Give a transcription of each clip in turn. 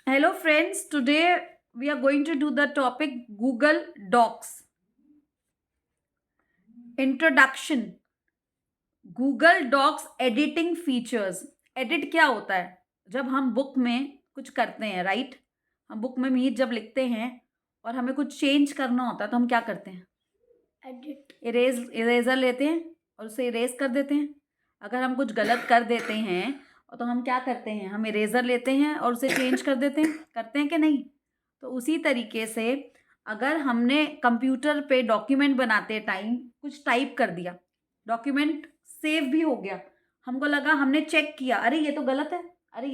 Hello, friends. Today we are going to do the topic Google Docs. Introduction. Google Docs editing features. Edit क्या होता है? जब हम book में कुछ करते हैं, राइट? हम बुक में मीट जब लिखते हैं और हमें कुछ चेंज करना होता है तो हम क्या करते हैं? इरेजर लेते हैं और उसे इरेज कर देते हैं. अगर हम कुछ गलत कर देते हैं तो हम क्या करते हैं? हम इरेजर लेते हैं और उसे चेंज कर देते हैं. करते हैं कि नहीं? तो उसी तरीके से अगर हमने कंप्यूटर पे डॉक्यूमेंट बनाते टाइम कुछ टाइप कर दिया, डॉक्यूमेंट सेव भी हो गया, हमको लगा, हमने चेक किया, अरे ये तो गलत है, अरे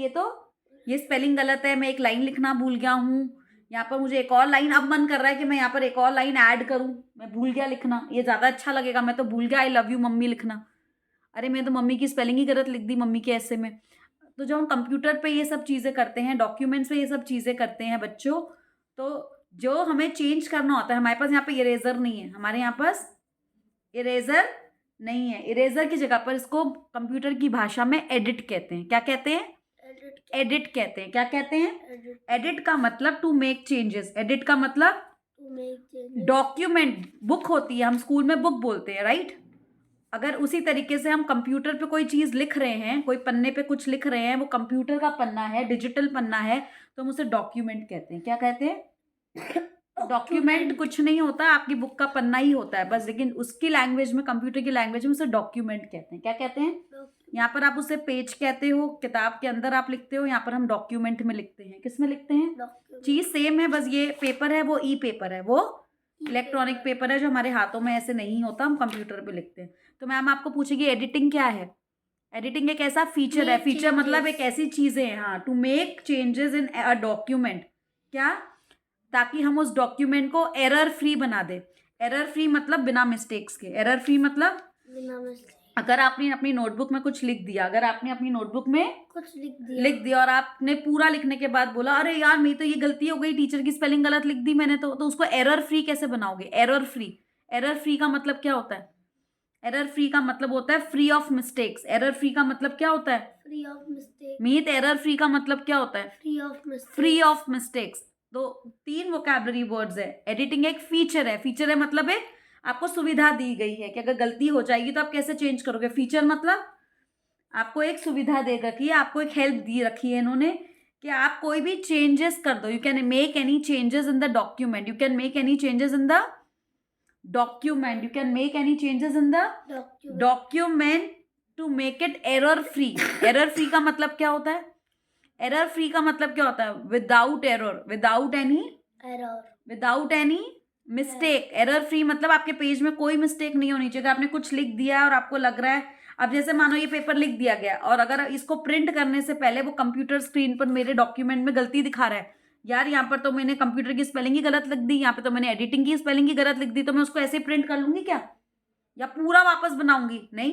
ये स्पेलिंग गलत है, मैं एक लाइन लिखना भूल गया हूँ, यहाँ पर मुझे एक और लाइन, अब मन कर रहा है कि मैं यहाँ पर एक और लाइन ऐड करूँ, मैं भूल गया लिखना, ये ज़्यादा अच्छा लगेगा, मैं तो भूल गया आई लव यू मम्मी लिखना, अरे मैं तो मम्मी की स्पेलिंग ही गलत लिख दी मम्मी के ऐसे में. तो जब हम कंप्यूटर पे ये सब चीज़ें करते हैं, डॉक्यूमेंट्स पे ये सब चीज़ें करते हैं बच्चों, तो जो हमें चेंज करना होता है, हमारे पास यहाँ पे इरेजर नहीं है, हमारे यहाँ पास इरेजर नहीं है. इरेजर की जगह पर इसको कंप्यूटर की भाषा में एडिट कहते हैं. क्या कहते हैं? एडिट कहते हैं. क्या कहते हैं? एडिट का मतलब टू मेक चेंजेस. एडिट का मतलब डॉक्यूमेंट, बुक होती है, हम स्कूल में बुक बोलते हैं, राइट? अगर उसी तरीके से हम कंप्यूटर पे कोई चीज़ लिख रहे हैं, कोई पन्ने पे कुछ लिख रहे हैं, वो कंप्यूटर का पन्ना है, डिजिटल पन्ना है, तो हम उसे डॉक्यूमेंट कहते हैं. क्या कहते हैं? डॉक्यूमेंट कुछ नहीं होता, आपकी बुक का पन्ना ही होता है बस, लेकिन उसकी लैंग्वेज में, कंप्यूटर की लैंग्वेज में उसे डॉक्यूमेंट कहते हैं. क्या कहते हैं? यहाँ पर आप उसे पेज कहते हो, किताब के अंदर आप लिखते हो, यहाँ पर हम डॉक्यूमेंट में लिखते हैं. किस में लिखते हैं? चीज़ सेम है, बस ये पेपर है वो ई पेपर है, वो इलेक्ट्रॉनिक पेपर है जो हमारे हाथों में ऐसे नहीं होता, हम कंप्यूटर पे लिखते हैं. तो मैम आपको पूछेगी एडिटिंग क्या है? एडिटिंग एक ऐसा फीचर है, फीचर मतलब एक ऐसी चीज़ें हैं, हाँ, to make changes in a document. क्या? ताकि हम उस डॉक्यूमेंट को एरर फ्री बना दे. एरर फ्री मतलब बिना मिस्टेक्स के. एरर फ्री मतलब बिना मिस्टेक. अगर आपने अपनी नोटबुक में कुछ लिख दिया, अगर आपने अपनी नोटबुक में कुछ लिख दिया और आपने पूरा लिखने के बाद बोला, अरे यार मेरी तो ये गलती हो गई, टीचर की स्पेलिंग गलत लिख दी मैंने, तो उसको एरर फ्री कैसे बनाओगे? Error free. एरर फ्री का मतलब क्या होता है? एरर फ्री का मतलब होता है free of mistakes. Error free का मतलब क्या होता है? Free of mistake. Meet, error free का मतलब क्या होता है? Free of mistake. Free of mistakes. तो 3 वोकैबुलरी वर्ड्स है. एडिटिंग एक फीचर है. फीचर है मतलब एक आपको सुविधा दी गई है कि अगर गलती हो जाएगी तो आप कैसे चेंज करोगे. फीचर मतलब आपको एक सुविधा दे रखी है, आपको एक हेल्प दी रखी है इन्होंने कि आप कोई भी चेंजेस कर दो. You can make any changes in the document. You can make any changes in the document. You can make any changes in the document to make it error free. Error free का मतलब क्या होता है? Error free का मतलब क्या होता है? Without error, without any mistake. Error free मतलब आपके पेज में कोई मिस्टेक नहीं होनी चाहिए. अगर आपने कुछ लिख दिया और आपको लग रहा है, अब जैसे मानो ये पेपर लिख दिया गया और अगर इसको प्रिंट करने से पहले वो कंप्यूटर स्क्रीन पर मेरे डॉक्यूमेंट में गलती दिखा रहा है, यार यहाँ पर तो मैंने कंप्यूटर की स्पेलिंग ही गलत लिख दी, यहाँ पे तो मैंने एडिटिंग की स्पेलिंग ही गलत लिख दी, तो मैं उसको ऐसे प्रिंट कर लूंगी क्या? या पूरा वापस बनाऊंगी? नहीं.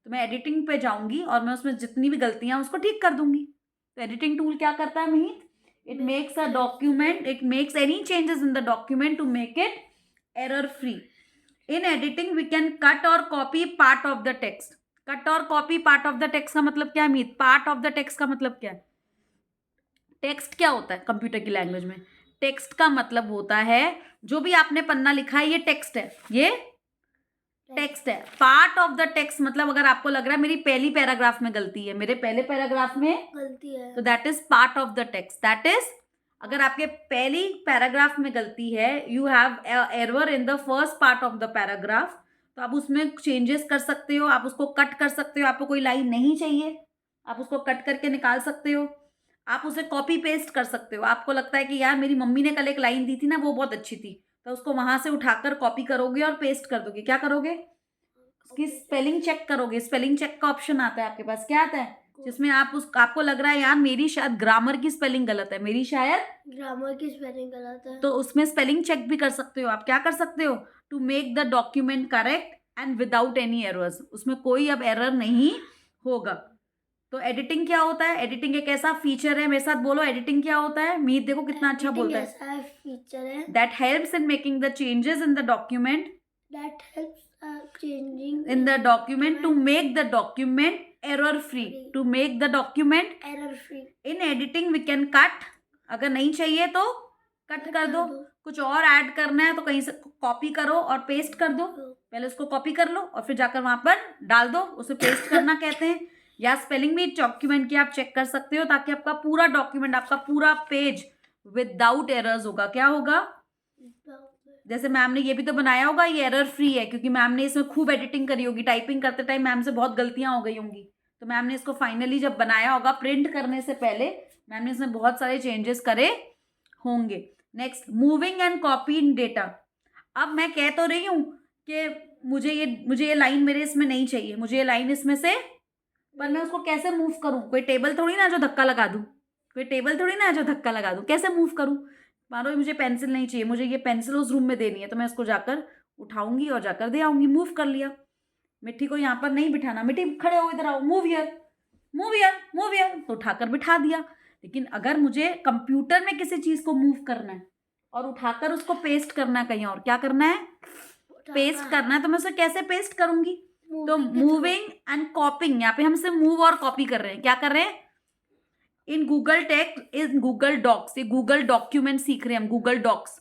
तो मैं एडिटिंग पे जाऊंगी और मैं उसमें जितनी भी गलतियां उसको ठीक कर दूंगी. तो एडिटिंग टूल क्या करता है Mihit? It makes a document, it makes any changes in the document to make it error free. In editing we can cut और copy part of the text. Cut और copy part of the text का मतलब क्या है Mihit? Part of the text का मतलब क्या है? टेक्स्ट क्या होता है कंप्यूटर की लैंग्वेज में? टेक्स्ट का मतलब होता है जो भी आपने पन्ना लिखा है, ये टेक्स्ट है, ये टेक्स्ट है. पार्ट ऑफ द टेक्स्ट मतलब अगर आपको लग रहा है मेरी पहली पैराग्राफ में गलती है, मेरे पहले पैराग्राफ में गलती है, तो that is part of the text. That is अगर आपके पहली पैराग्राफ में गलती है, you have error in the first part of the paragraph, तो आप उसमें चेंजेस कर सकते हो, आप उसको कट कर सकते हो. आपको कोई लाइन नहीं चाहिए, आप उसको कट करके निकाल सकते हो. आप उसे कॉपी पेस्ट कर सकते हो. आपको लगता है कि यार मेरी मम्मी ने कल एक लाइन दी थी ना, वो बहुत अच्छी थी, तो उसको वहां से उठाकर कॉपी करोगे और पेस्ट कर दोगे. क्या करोगे? उसकी स्पेलिंग चेक करोगे. स्पेलिंग चेक का ऑप्शन आता है आपके पास. क्या आता है? जिसमें आपको लग रहा है यार मेरी शायद ग्रामर की स्पेलिंग गलत है, मेरी शायद ग्रामर की स्पेलिंग गलत है, तो उसमें स्पेलिंग चेक भी कर सकते हो. आप क्या कर सकते हो? To make the document correct and without any errors. उसमें कोई अब एरर नहीं होगा. तो एडिटिंग क्या होता है? एडिटिंग एक ऐसा फीचर है, मेरे साथ बोलो एडिटिंग क्या होता है. मीत देखो कितना अच्छा बोलता है. ऐसा फीचर है that helps in making the changes in the document, that helps changing in the document to make the document error free. To make the document error free. in editing we can cut अगर नहीं चाहिए तो cut कर दो। कुछ और add करना है तो कहीं से कॉपी करो और पेस्ट कर दो। पहले उसको कॉपी कर लो और फिर जाकर वहां पर डाल दो, उसे पेस्ट करना कहते हैं। या स्पेलिंग भी डॉक्यूमेंट की आप चेक कर सकते हो, ताकि आपका पूरा डॉक्यूमेंट, आपका पूरा पेज विदाउट एरर्स होगा। क्या होगा? जैसे मैम ने ये भी तो बनाया होगा, ये एरर फ्री है, क्योंकि मैम ने इसमें खूब एडिटिंग करी होगी। टाइपिंग करते टाइम मैम से बहुत गलतियां हो गई होंगी, तो मैम ने इसको फाइनली जब बनाया होगा प्रिंट करने से पहले, मैम ने इसमें बहुत सारे चेंजेस करे होंगे। Next, moving and copy in data. अब मैं कह तो रही हूँ कि मुझे ये लाइन मेरे इसमें नहीं चाहिए, मुझे ये लाइन इसमें से, पर मैं उसको कैसे मूव करूँ? कोई टेबल थोड़ी ना जो धक्का लगा दूँ, कोई टेबल थोड़ी ना जो धक्का लगा दूँ, कैसे मूव करूँ? मानो मुझे पेंसिल नहीं चाहिए, मुझे ये पेंसिल उस रूम में देनी है, तो मैं इसको जाकर उठाऊंगी और जाकर दे आऊंगी। मूव कर लिया। मिट्टी को यहाँ पर नहीं बिठाना, मिट्टी खड़े हो, इधर आओ, move here, move here, move here, तो उठाकर बिठा दिया। लेकिन अगर मुझे कंप्यूटर में किसी चीज को मूव करना है और उठाकर उसको पेस्ट करना है कहीं और, क्या करना है? पेस्ट करना है, तो मैं उसे कैसे पेस्ट करूंगी? तो मूविंग एंड कॉपिंग, यहाँ पे हम सिर्फ मूव और कॉपी कर रहे हैं। क्या कर रहे हैं? In Google text, in Google docs, ये गूगल डॉक्यूमेंट सीख रहे हैं हम। Google docs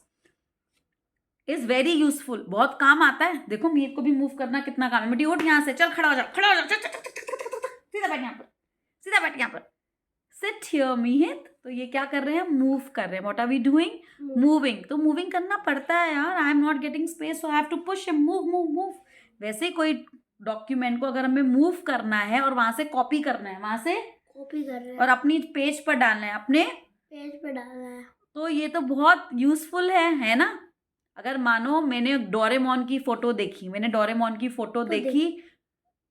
is very useful, बहुत काम आता है। देखो मीत को भी मूव करना कितना काम है। मिट्टी उठ यहाँ से, चल खड़ा हो जा, खड़ा हो जा, सीधा बैठ यहाँ पर, सीधा बैठ यहाँ पर, सिट हियर मीत। तो ये क्या कर रहे हैं? मूव कर रहे हैं। What are we doing? Moving. तो मूविंग करना पड़ता है यार। I am not getting space, so I have to push him, move move move. वैसे कोई डॉक्यूमेंट को अगर हमें मूव करना है और वहां से कॉपी करना है, वहां से कॉपी कर रहे हैं और अपनी पेज पर डालना है, अपने पेज पे डालना है, तो ये तो बहुत यूजफुल है ना? अगर मानो मैंने डोरेमोन की फोटो देखी, मैंने डोरेमोन की फोटो देखी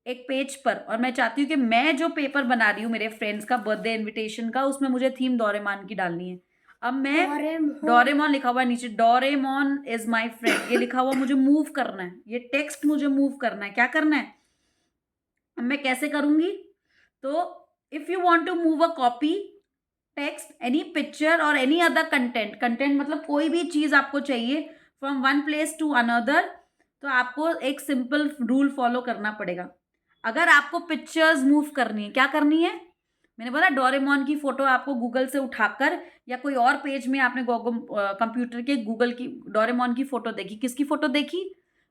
एक पेज पर, और मैं चाहती हूँ कि मैं जो पेपर बना रही हूँ मेरे फ्रेंड्स का बर्थडे इनविटेशन का, उसमें मुझे थीम डोरेमोन की डालनी है। अब मैं डोरेमोन लिखा हुआ है नीचे, डोरेमोन इज माय फ्रेंड, ये लिखा हुआ मुझे मूव करना है, ये टेक्स्ट मुझे मूव करना है। क्या करना है? अब मैं कैसे करूंगी? तो if you want to move a copy text, any picture और एनी अदर कंटेंट, कंटेंट मतलब कोई भी चीज आपको चाहिए from one place to another, तो आपको एक सिंपल रूल फॉलो करना पड़ेगा। अगर आपको पिक्चर्स मूव करनी है, क्या करनी है? मैंने बोला डोरेमोन की फोटो आपको गूगल से उठाकर, या कोई और पेज में आपने कंप्यूटर के गूगल की डोरेमोन की फोटो देखी। किसकी फोटो देखी?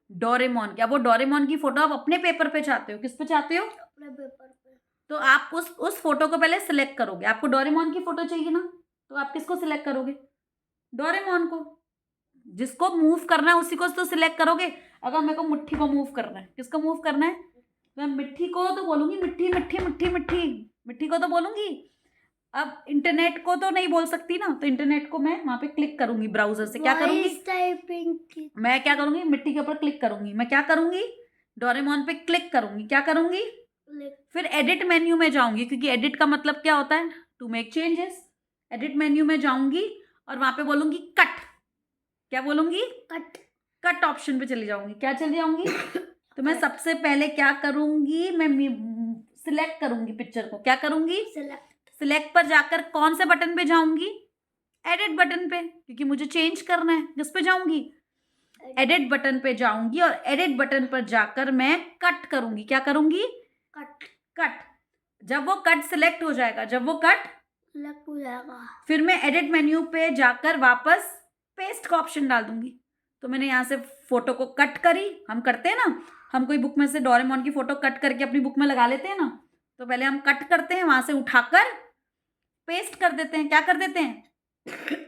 डोरेमोन की। अब वो डोरेमोन की फोटो आप अपने पेपर पे चाहते हो, किस पे चाहते हो? अपने पेपर पे। तो आप उस फोटो को पहले सिलेक्ट करोगे। आपको डोरेमोन की फोटो चाहिए ना, तो आप किसको सिलेक्ट करोगे? डोरेमोन को। जिसको मूव करना है उसी को तो सिलेक्ट करोगे। अगर मेरे को मिट्टी को मूव करना है, किसको मूव करना है? मैं मिट्टी को तो बोलूंगी, मिट्टी मिट्टी मिट्टी मिट्टी, मिट्टी को तो बोलूंगी। अब इंटरनेट को तो नहीं बोल सकती ना, तो इंटरनेट को मैं वहां पे क्लिक करूंगी ब्राउजर से। क्या करूंगी? टाइपिंग की मैं क्या करूंगी? मिट्टी के ऊपर क्लिक करूंगी। मैं क्या करूंगी? डोरेमोन पे क्लिक करूंगी। क्या करूंगी? फिर एडिट मेन्यू में जाऊंगी, क्योंकि एडिट का मतलब क्या होता है? To make changes. Edit menu में जाऊंगी और वहां पे बोलूंगी कट। क्या बोलूंगी? कट। कट ऑप्शन पे चली जाऊंगी। क्या चली जाऊंगी? तो मैं सबसे पहले क्या करूंगी? मैं सिलेक्ट करूंगी पिक्चर को। क्या करूंगी? सिलेक्ट पर जाकर कौन से बटन पे जाऊंगी? एडिट बटन पे, क्योंकि मुझे चेंज करना है। किस पे जाऊंगी? एडिट बटन पे जाऊंगी और एडिट बटन पर जाकर मैं कट करूंगी। क्या करूंगी? कट। कट। जब वो कट सिलेक्ट हो जाएगा, जब वो कट सिलेक्ट हो जाएगा, फिर मैं एडिट मेन्यू पे जाकर वापस पेस्ट का ऑप्शन डाल दूंगी। तो मैंने यहाँ से फोटो को कट करी। हम करते हैं ना, हम कोई बुक में से डोरेमोन की फोटो कट करके अपनी बुक में लगा लेते हैं ना, तो पहले हम कट करते हैं, वहां से उठाकर पेस्ट कर देते हैं। क्या कर देते हैं?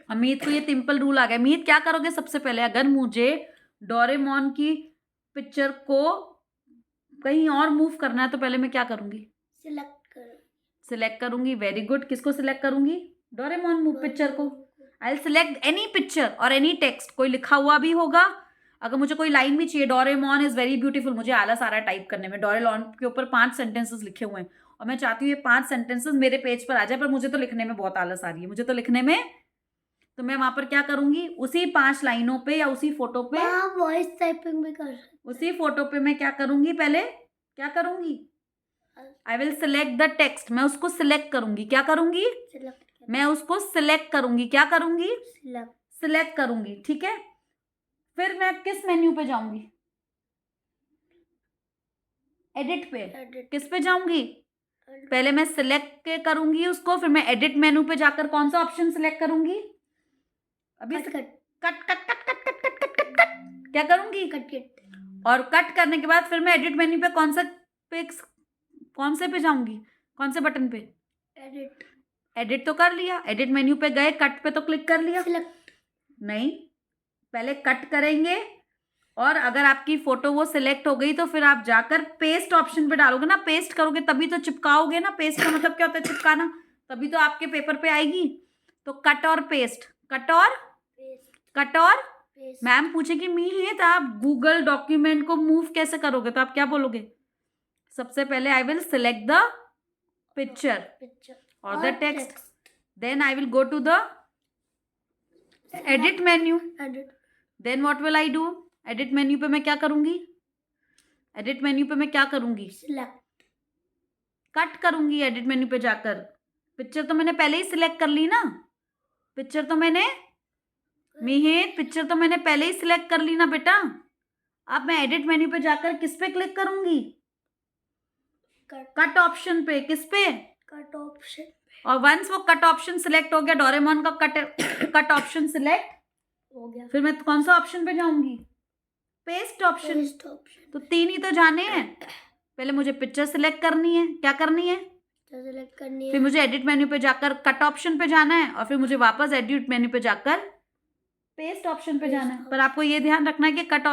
अमित को ये सिंपल रूल आ गया। अमित क्या करोगे सबसे पहले? अगर मुझे डोरेमोन की पिक्चर को कहीं और मूव करना है, तो पहले मैं क्या करूंगी? सिलेक्ट करूंगी। Very good. किसको सिलेक्ट करूंगी? डोरेमोन मूव पिक्चर को। आई विल सिलेक्ट एनी पिक्चर और एनी टेक्स्ट, कोई लिखा हुआ भी होगा। अगर मुझे कोई लाइन भी चाहिए, डोरेमोन इज वेरी ब्यूटीफुल, मुझे आलस आ रहा है टाइप करने में, डोरेमोन के ऊपर 5 सेंटेंसेस लिखे हुए हैं और मैं चाहती हूँ ये 5 सेंटेंसेस मेरे पेज पर आ जाए, पर मुझे तो लिखने में बहुत आलस आ रही है, मुझे तो लिखने में। तो मैं वहां पर क्या करूंगी? उसी 5 लाइनों पे या उसी फोटो पे, वॉइस टाइपिंग भी कर उसी फोटो पे मैं क्या करूंगी? पहले क्या करूंगी? आई विल सिलेक्ट द टेक्स्ट। मैं उसको सिलेक्ट करूंगी। क्या करूंगी? मैं उसको सिलेक्ट करूंगी। क्या करूंगी? सिलेक्ट करूंगी। ठीक है। फिर मैं किस मेन्यू पे जाऊंगी? एडिट पे। किस पे जाऊंगी? पहले मैं सिलेक्ट करूंगी उसको, फिर मैं एडिट मेनू पे जाकर कौन सा ऑप्शन सिलेक्ट करूंगी? अभी cut cut cut cut cut cut cut cut cut cut cut क्या करूंगी? कट और कट करने के बाद फिर मैं एडिट मेन्यू पे कौन से पे जाऊंगी? कौन से बटन पे? एडिट एडिट तो कर लिया, एडिट मेन्यू पे गए, कट पे तो क्लिक कर लिया। सिलेक्ट नहीं, पहले कट करेंगे और अगर आपकी फोटो वो सिलेक्ट हो गई तो फिर आप जाकर पेस्ट ऑप्शन पे डालोगे ना, पेस्ट करोगे तभी तो चिपकाओगे ना। पेस्ट का मतलब क्या होता है? चिपकाना, तभी तो आपके पेपर पे आएगी। तो कट और पेस्ट, कट और कट और पेस्ट मैम पूछेगी मीहित आप गूगल डॉक्यूमेंट को मूव कैसे करोगे? तो आप क्या बोलोगे? सबसे पहले I will select the picture picture और the text, then I will go to the edit menu, edit then what will I do? Edit menu पे मैं क्या करूंगी? एडिट मेन्यू पे मैं क्या करूंगी? सिलेक्ट कट करूंगी एडिट मेन्यू पे जाकर। पिक्चर तो मैंने पहले ही सिलेक्ट कर ली ना, पिक्चर तो मैंने पहले ही सिलेक्ट कर ली ना बेटा। अब मैं एडिट मेन्यू पे जाकर किस पे क्लिक करूंगी? कट ऑप्शन पे। किस पे? कट ऑप्शन और वंस वो कट ऑप्शन सिलेक्ट हो गया, डोरेमोन का कट ऑप्शन सिलेक्ट हो गया। फिर मैं कौन सा ऑप्शन पे जाऊंगी? Paste option. पेस्ट ऑप्शन तो 3 ही तो जाने हैं। पहले मुझे पिक्चर सिलेक्ट करनी है, क्या करनी है? सेलेक्ट करनी फिर है। मुझे एडिट मेन्यू पे जाकर कट ऑप्शन पे जाना है और फिर मुझे वापस एडिट मेन्यू पे जाकर पेस्ट ऑप्शन पे जाना है। पर आपको ये ध्यान रखना है कि कट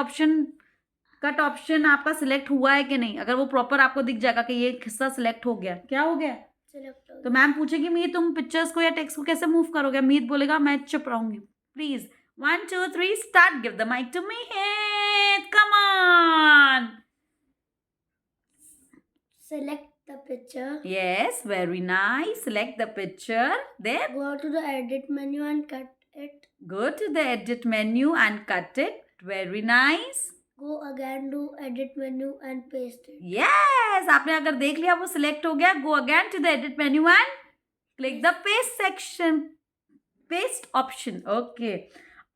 ऑप्शन आपका सिलेक्ट हुआ है कि नहीं। अगर वो प्रॉपर आपको दिख जाएगा कि ये हिस्सा सिलेक्ट हो गया, क्या हो गया? सेलेक्ट हो तो मैम पूछेगी मीत तुम पिक्चर्स को या टेक्स्ट को कैसे मूव करोगे? मीत बोलेगा मैं चुप रहूंगी। Please 1 2 3 start, give the mic to Meet, come on. select the picture. Yes, very nice. Select the picture. There. Go to the edit menu and cut it. Go to the edit menu and cut it. Very nice. Go again to edit menu and paste it. Yes. आपने अगर देख लिया वो select हो गया, go again to the edit menu and click the paste section, paste option. Okay.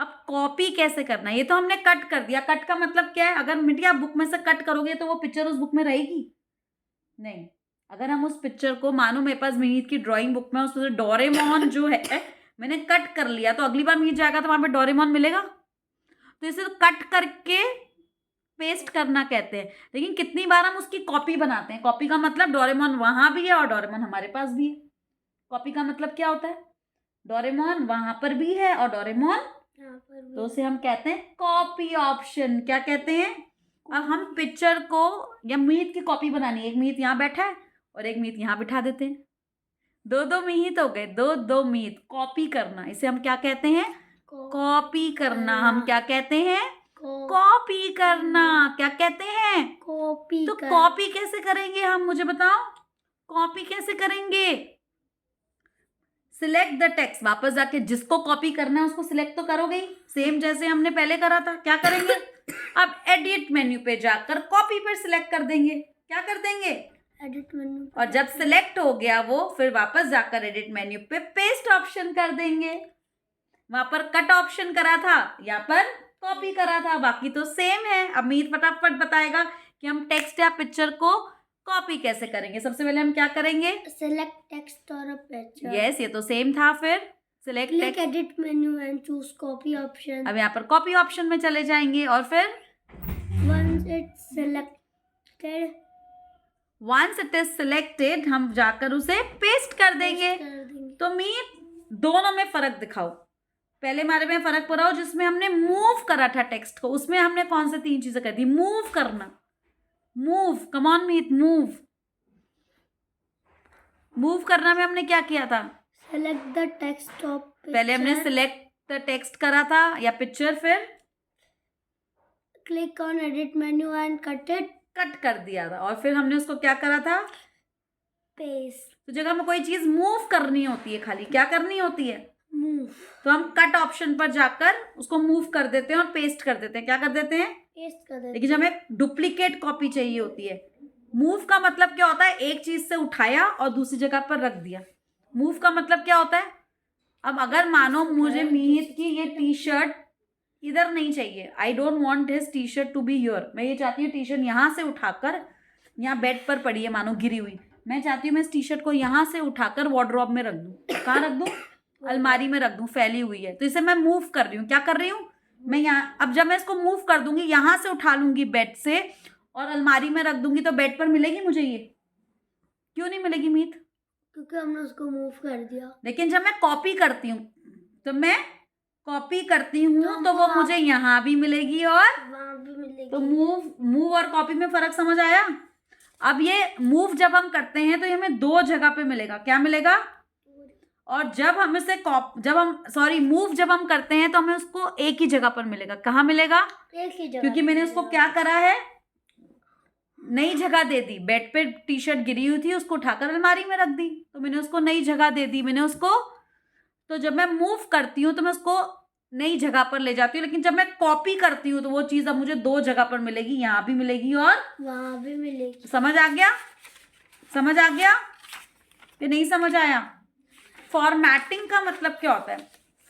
अब copy कैसे करना है? ये तो हमने कट कर दिया। कट का मतलब क्या है? अगर मीडिया बुक में से कट करोगे तो वो पिक्चर उस बुक में रहेगी नहीं। अगर हम उस पिक्चर को, मानो मेरे पास मीत की ड्राइंग बुक में उसमें डोरेमोन जो है मैंने कट कर लिया, तो अगली बार मीत जाएगा तो वहां पे डोरेमोन मिलेगा? तो इसे तो कट करके पेस्ट करना कहते हैं। लेकिन कितनी बार हम उसकी कॉपी बनाते हैं। कॉपी का मतलब डोरेमोन वहां भी है और डोरेमोन हमारे पास भी है। कॉपी का मतलब क्या होता है? डोरेमोन वहां पर भी है और डोरेमोन यहाँ पर भी। तो उसे हम कहते हैं कॉपी ऑप्शन। क्या कहते हैं? अब हम पिक्चर को या मीत की कॉपी बनानी है। एक मीत यहाँ बैठा है और एक मीत यहाँ बिठा देते हैं। 2 मीत हो गए, 2 मीत। कॉपी करना, इसे हम क्या कहते हैं? कॉपी करना। हम क्या कहते हैं? कॉपी करना। क्या कहते हैं? कॉपी तो कॉपी कैसे करेंगे हम? मुझे बताओ, कॉपी कैसे करेंगे? सिलेक्ट द टेक्स्ट, वापस जाके जिसको कॉपी करना है उसको सिलेक्ट तो करोगे ही, सेम जैसे हमने पहले करा था। क्या करेंगे? अब एडिट मेन्यू पे जाकर कॉपी पर सिलेक्ट कर देंगे। क्या कर देंगे? Edit menu. और जब सिलेक्ट हो गया वो, फिर वापस जाकर एडिट मेन्यू पे पेस्ट ऑप्शन कर देंगे। वहां पर कट ऑप्शन करा था, यहाँ पर कॉपी करा था, बाकी तो सेम है। अब मीत फटाफट बताएगा कि हम टेक्स्ट या पिक्चर को कॉपी कैसे करेंगे। सबसे पहले हम क्या करेंगे? सेलेक्ट टेक्स्ट और अ पिक्चर। यस, ये तो सेम था। फिर select click edit menu and choose copy option. अब यहाँ पर कॉपी ऑप्शन में चले जाएंगे और फिर once it is selected हम जाकर उसे पेस्ट कर देंगे। तो मीत दोनों में फर्क दिखाओ। पहले हमारे में फर्क पड़ा जिसमें हमने मूव करा था टेक्स्ट को, उसमें हमने कौन से 3 चीजें कर दी? मूव करना। Move, come on Meet, move करना में हमने क्या किया था? Select the text of picture. पहले हमने सिलेक्ट द टेक्स्ट करा था या पिक्चर, फिर click on edit menu and cut कर दिया था और फिर हमने उसको क्या करा था? पेस्ट। तो जगह में कोई चीज मूव करनी होती है, खाली क्या करनी होती है? मूव। तो हम कट ऑप्शन पर जाकर उसको मूव कर देते हैं और पेस्ट कर देते हैं। क्या कर देते हैं? पेस्ट कर देते हैं। लेकिन जब हमें डुप्लीकेट कॉपी चाहिए होती है। मूव का मतलब क्या होता है? एक चीज से उठाया और दूसरी जगह पर रख दिया। मूव का मतलब क्या होता है? अब अगर मानो मुझे मीत की ये टी शर्ट इधर नहीं चाहिए, I don't want his T shirt to be here, मैं ये चाहती हूँ टी शर्ट यहाँ से उठाकर, यहाँ बेड पर पड़ी है मानो गिरी हुई, मैं चाहती हूँ मैं इस टी शर्ट को यहाँ से उठाकर वार्डरोब में रख दूँ। कहाँ रख दूँ? अलमारी में रख दूँ, फैली हुई है। तो इसे मैं मूव कर रही हूँ। क्या कर रही हूँ? मैं यहाँ, अब जब मैं इसको मूव कर दूंगी, यहाँ से उठा लूंगी बेड से और अलमारी में रख दूंगी, तो बेड पर मिलेगी मुझे ये? क्यों नहीं मिलेगी मीत? क्योंकि हमने उसको मूव कर दिया। लेकिन जब मैं कॉपी करती हूँ, तो मैं कॉपी करती हूँ तो तो वो वो मुझे यहाँ भी मिलेगी और वहाँ भी मिलेगी। तो मूव और कॉपी में फर्क समझ आया? अब ये मूव जब हम करते हैं तो ये हमें दो जगह पे मिलेगा। क्या मिलेगा? और जब हम इसे मूव जब हम करते हैं तो हमें उसको एक ही जगह पर मिलेगा। कहाँ मिलेगा? एक ही जगह। क्योंकि मैंने उसको क्या करा है, नई जगह दे दी। बेड पे टी शर्ट गिरी हुई थी, उसको उठाकर अलमारी में रख दी, तो मैंने उसको नई जगह दे दी। मैंने उसको, तो जब मैं मूव करती हूँ तो मैं उसको नई जगह पर ले जाती हूँ, लेकिन जब मैं कॉपी करती हूँ तो वो चीज अब मुझे दो जगह पर मिलेगी, यहाँ भी मिलेगी और वहाँ भी मिलेगी। समझ आ गया? समझ आ गया कि नहीं समझ आया? फॉर्मेटिंग का मतलब क्या होता है?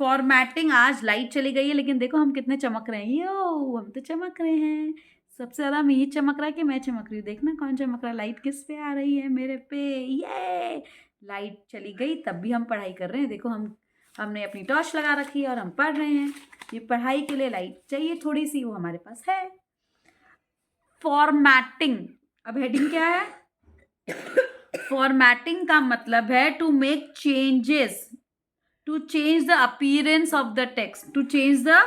फॉर्मेटिंग, आज लाइट चली गई है लेकिन देखो हम कितने चमक रहे हैं। यो, हम तो चमक रहे हैं। सबसे ज्यादा मीत चमक रहा है कि मैं चमक रही हूँ? देखना कौन चमक रहा है। लाइट किस पे आ रही है? मेरे पे। ये लाइट चली गई तब भी हम पढ़ाई कर रहे हैं। देखो हमने अपनी टॉर्च लगा रखी है और हम पढ़ रहे हैं। ये पढ़ाई के लिए लाइट चाहिए थोड़ी सी, वो हमारे पास है। फॉर्मेटिंग, अब हेडिंग क्या है? फॉर्मेटिंग का मतलब है to make changes, to change the appearance of the text, to change the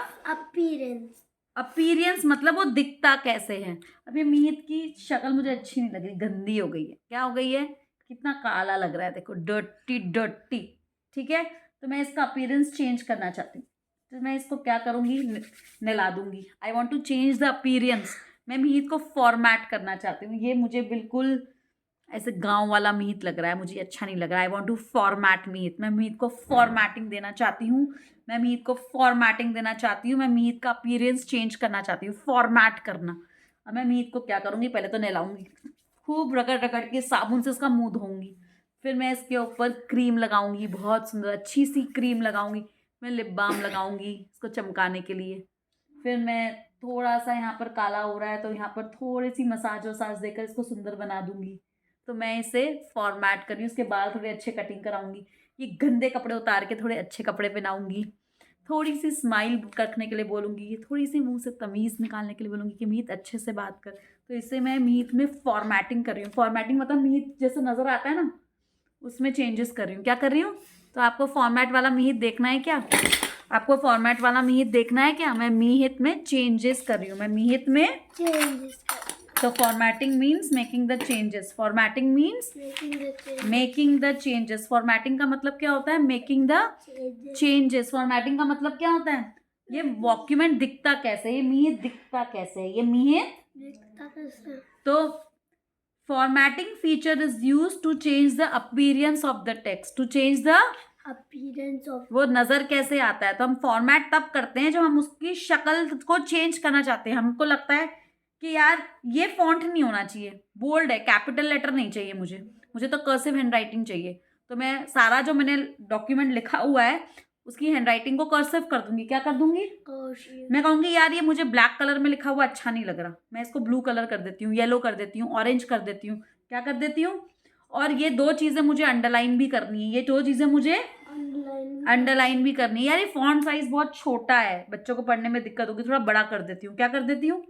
appearance मतलब वो दिखता कैसे है। अब ये मीत की शक्ल मुझे अच्छी नहीं लग रही, गंदी हो गई है। क्या हो गई है? कितना काला लग रहा है, देखो, डर्टी डर्टी। ठीक है, तो मैं इसका अपीयरेंस चेंज करना चाहती हूँ, तो मैं इसको क्या करूँगी? नहला दूंगी। I want to change the appearance. मैं मीत को फॉर्मेट करना चाहती हूँ। ये मुझे बिल्कुल ऐसे गांव वाला मीत लग रहा है, मुझे अच्छा नहीं लग रहा है। आई वॉन्ट टू फॉर्मेट मीत। मैं मीत को फॉर्मेटिंग देना चाहती हूँ। मैं मीत को फॉर्मेटिंग देना चाहती हूँ। मैं मीत का अपीयरेंस चेंज करना चाहती हूँ, फॉर्मेट करना। अब मैं मीत को क्या करूँगी? पहले तो नहलाऊंगी, खूब रगड़ रगड़ के साबुन से इसका मुंह धोऊंगी। फिर मैं इसके ऊपर क्रीम लगाऊंगी, बहुत सुंदर अच्छी सी क्रीम लगाऊंगी। मैं लिप बाम लगाऊंगी इसको चमकाने के लिए। फिर मैं थोड़ा सा, यहाँ पर काला हो रहा है तो यहाँ पर थोड़ी सी मसाज वसाज देकर इसको सुंदर बना दूंगी। तो मैं इसे फॉर्मेट कर रही हूँ। उसके बाल थोड़े अच्छे कटिंग कराऊंगी। ये गंदे कपड़े उतार के थोड़े अच्छे कपड़े पहनाऊंगी। थोड़ी सी स्माइल रखने के लिए बोलूँगी, थोड़ी सी मुंह से तमीज़ निकालने के लिए बोलूँगी कि मीत अच्छे से बात कर। तो इससे मैं मीत में फॉर्मेटिंग कर रही हूँ। फॉर्मेटिंग मतलब मीत जैसा नज़र आता है ना, उसमें चेंजेस कर रही हूँ। क्या कर रही हूँ? तो आपको फॉर्मेट वाला मीत देखना है क्या? आपको फॉर्मेट वाला मीत देखना है क्या? मैं मीत में चेंजेस कर रही हूँ। मैं मीत में चेंजेस। तो formatting means making the changes. Formatting means making the changes. Formatting का मतलब क्या होता है? Making the changes. फॉर्मेटिंग का मतलब क्या होता है? ये डॉक्यूमेंट दिखता कैसे, ये मीत दिखता कैसे, ये मीत दिखता कैसे। तो formatting feature is use to change the appearance of the text, to change the appearance of, वो नजर कैसे आता है। तो हम फॉर्मेट तब करते हैं जब हम उसकी शक्ल को चेंज करना चाहते हैं। हमको लगता है कि यार ये फॉन्ट नहीं होना चाहिए, बोल्ड है, कैपिटल लेटर नहीं चाहिए, मुझे तो कर्सिव हैंडराइटिंग चाहिए। तो मैं सारा जो मैंने डॉक्यूमेंट लिखा हुआ है उसकी हैंडराइटिंग को कर्सिव कर दूंगी। क्या कर दूंगी? मैं कहूँगी यार ये मुझे ब्लैक कलर में लिखा हुआ अच्छा नहीं लग रहा, मैं इसको ब्लू कलर कर देती हूँ, येलो कर देती हूँ, ऑरेंज कर देती हूँ। क्या कर देती हूँ? और ये दो चीज़ें मुझे अंडरलाइन भी करनी है, ये दो चीज़ें मुझे अंडरलाइन भी करनी है। यार ये फॉन्ट साइज बहुत छोटा है, बच्चों को पढ़ने में दिक्कत होगी, थोड़ा बड़ा कर देती हूँ। क्या कर देती हूँ?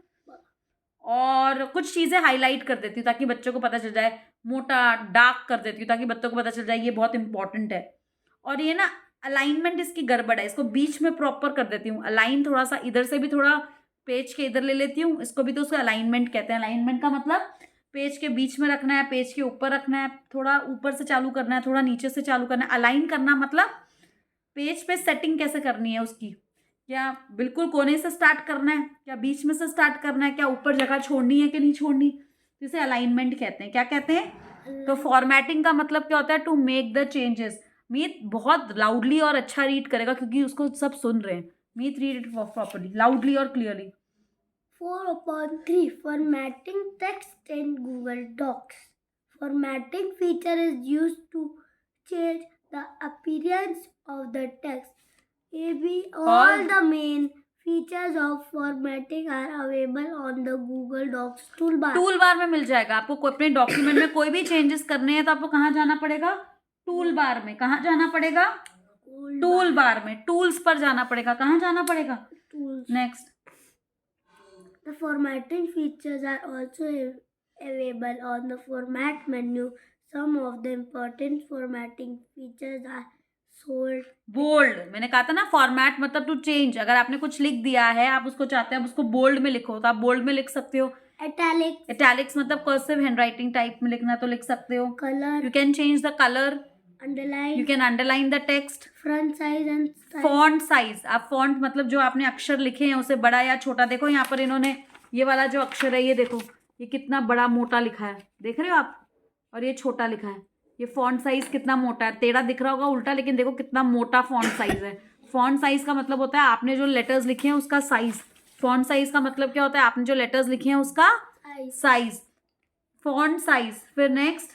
और कुछ चीज़ें हाईलाइट कर देती हूँ ताकि बच्चों को पता चल जाए, मोटा डार्क कर देती हूँ ताकि बच्चों को पता चल जाए ये बहुत इंपॉर्टेंट है। और ये ना अलाइनमेंट इसकी गड़बड़ है, इसको बीच में प्रॉपर कर देती हूँ। अलाइन थोड़ा सा इधर से भी थोड़ा पेज के इधर ले लेती हूँ, इसको भी तो उसका अलाइनमेंट कहते हैं। अलाइनमेंट का मतलब पेज के बीच में रखना है, पेज के ऊपर रखना है, थोड़ा ऊपर से चालू करना है, थोड़ा नीचे से चालू करना है। अलाइन करना मतलब पेज पे सेटिंग कैसे करनी है उसकी, क्या बिल्कुल कोने से स्टार्ट करना है, क्या बीच में से स्टार्ट करना है, क्या ऊपर जगह छोड़नी है कि नहीं छोड़नी, जिसे अलाइनमेंट कहते हैं। क्या कहते हैं? तो फॉर्मेटिंग का मतलब क्या होता है? To make the changes. Meet बहुत लाउडली और अच्छा रीड करेगा क्योंकि उसको सब सुन रहे हैं। मीत रीड इट प्रॉपर्ली, लाउडली और clearly. 4/3 Formatting text in Google Docs. Formatting feature is used to change the appearance of the text. ये भी all the main Features of formatting are available on the Google Docs toolbar. Tool bar में मिल जाएगा आपको। अपने document में कोई भी changes करने हैं तो आपको कहाँ जाना पड़ेगा? टूल बार में। कहाँ जाना पड़ेगा? टूल बार में। टूल्स पर जाना पड़ेगा। कहाँ जाना पड़ेगा? Tools. Next. The formatting features are also available on the format menu. Some of the important formatting features are sold. Bold, मैंने कहा था ना फॉर्मेट मतलब टू चेंज। अगर आपने कुछ लिख दिया है, आप उसको चाहते हैं आप उसको बोल्ड में लिखो तो आप बोल्ड में लिख सकते हो। Italics. इटैलिक्स मतलब कर्सिव हैंडराइटिंग टाइप में लिखना तो लिख सकते हो। Color. You can change the colour. Underline. You can underline the text. Front size and style. Font size, आप फॉन्ट मतलब जो आपने अक्षर लिखे हैं उसे बड़ा या छोटा। देखो यहाँ पर इन्होंने ये वाला जो अक्षर है ये देखो, ये कितना बड़ा मोटा लिखा है, देख रहे हो आप? और ये छोटा लिखा है। ये फॉन्ट साइज कितना मोटा है, टेढ़ा दिख रहा होगा उल्टा, लेकिन देखो कितना मोटा फॉन्ट साइज है। फॉन्ट साइज का मतलब होता है आपने जो लेटर्स लिखे हैं उसका साइज। फॉन्ट साइज का मतलब क्या होता है? आपने जो लेटर्स लिखे हैं उसका साइज। Font size. फिर नेक्स्ट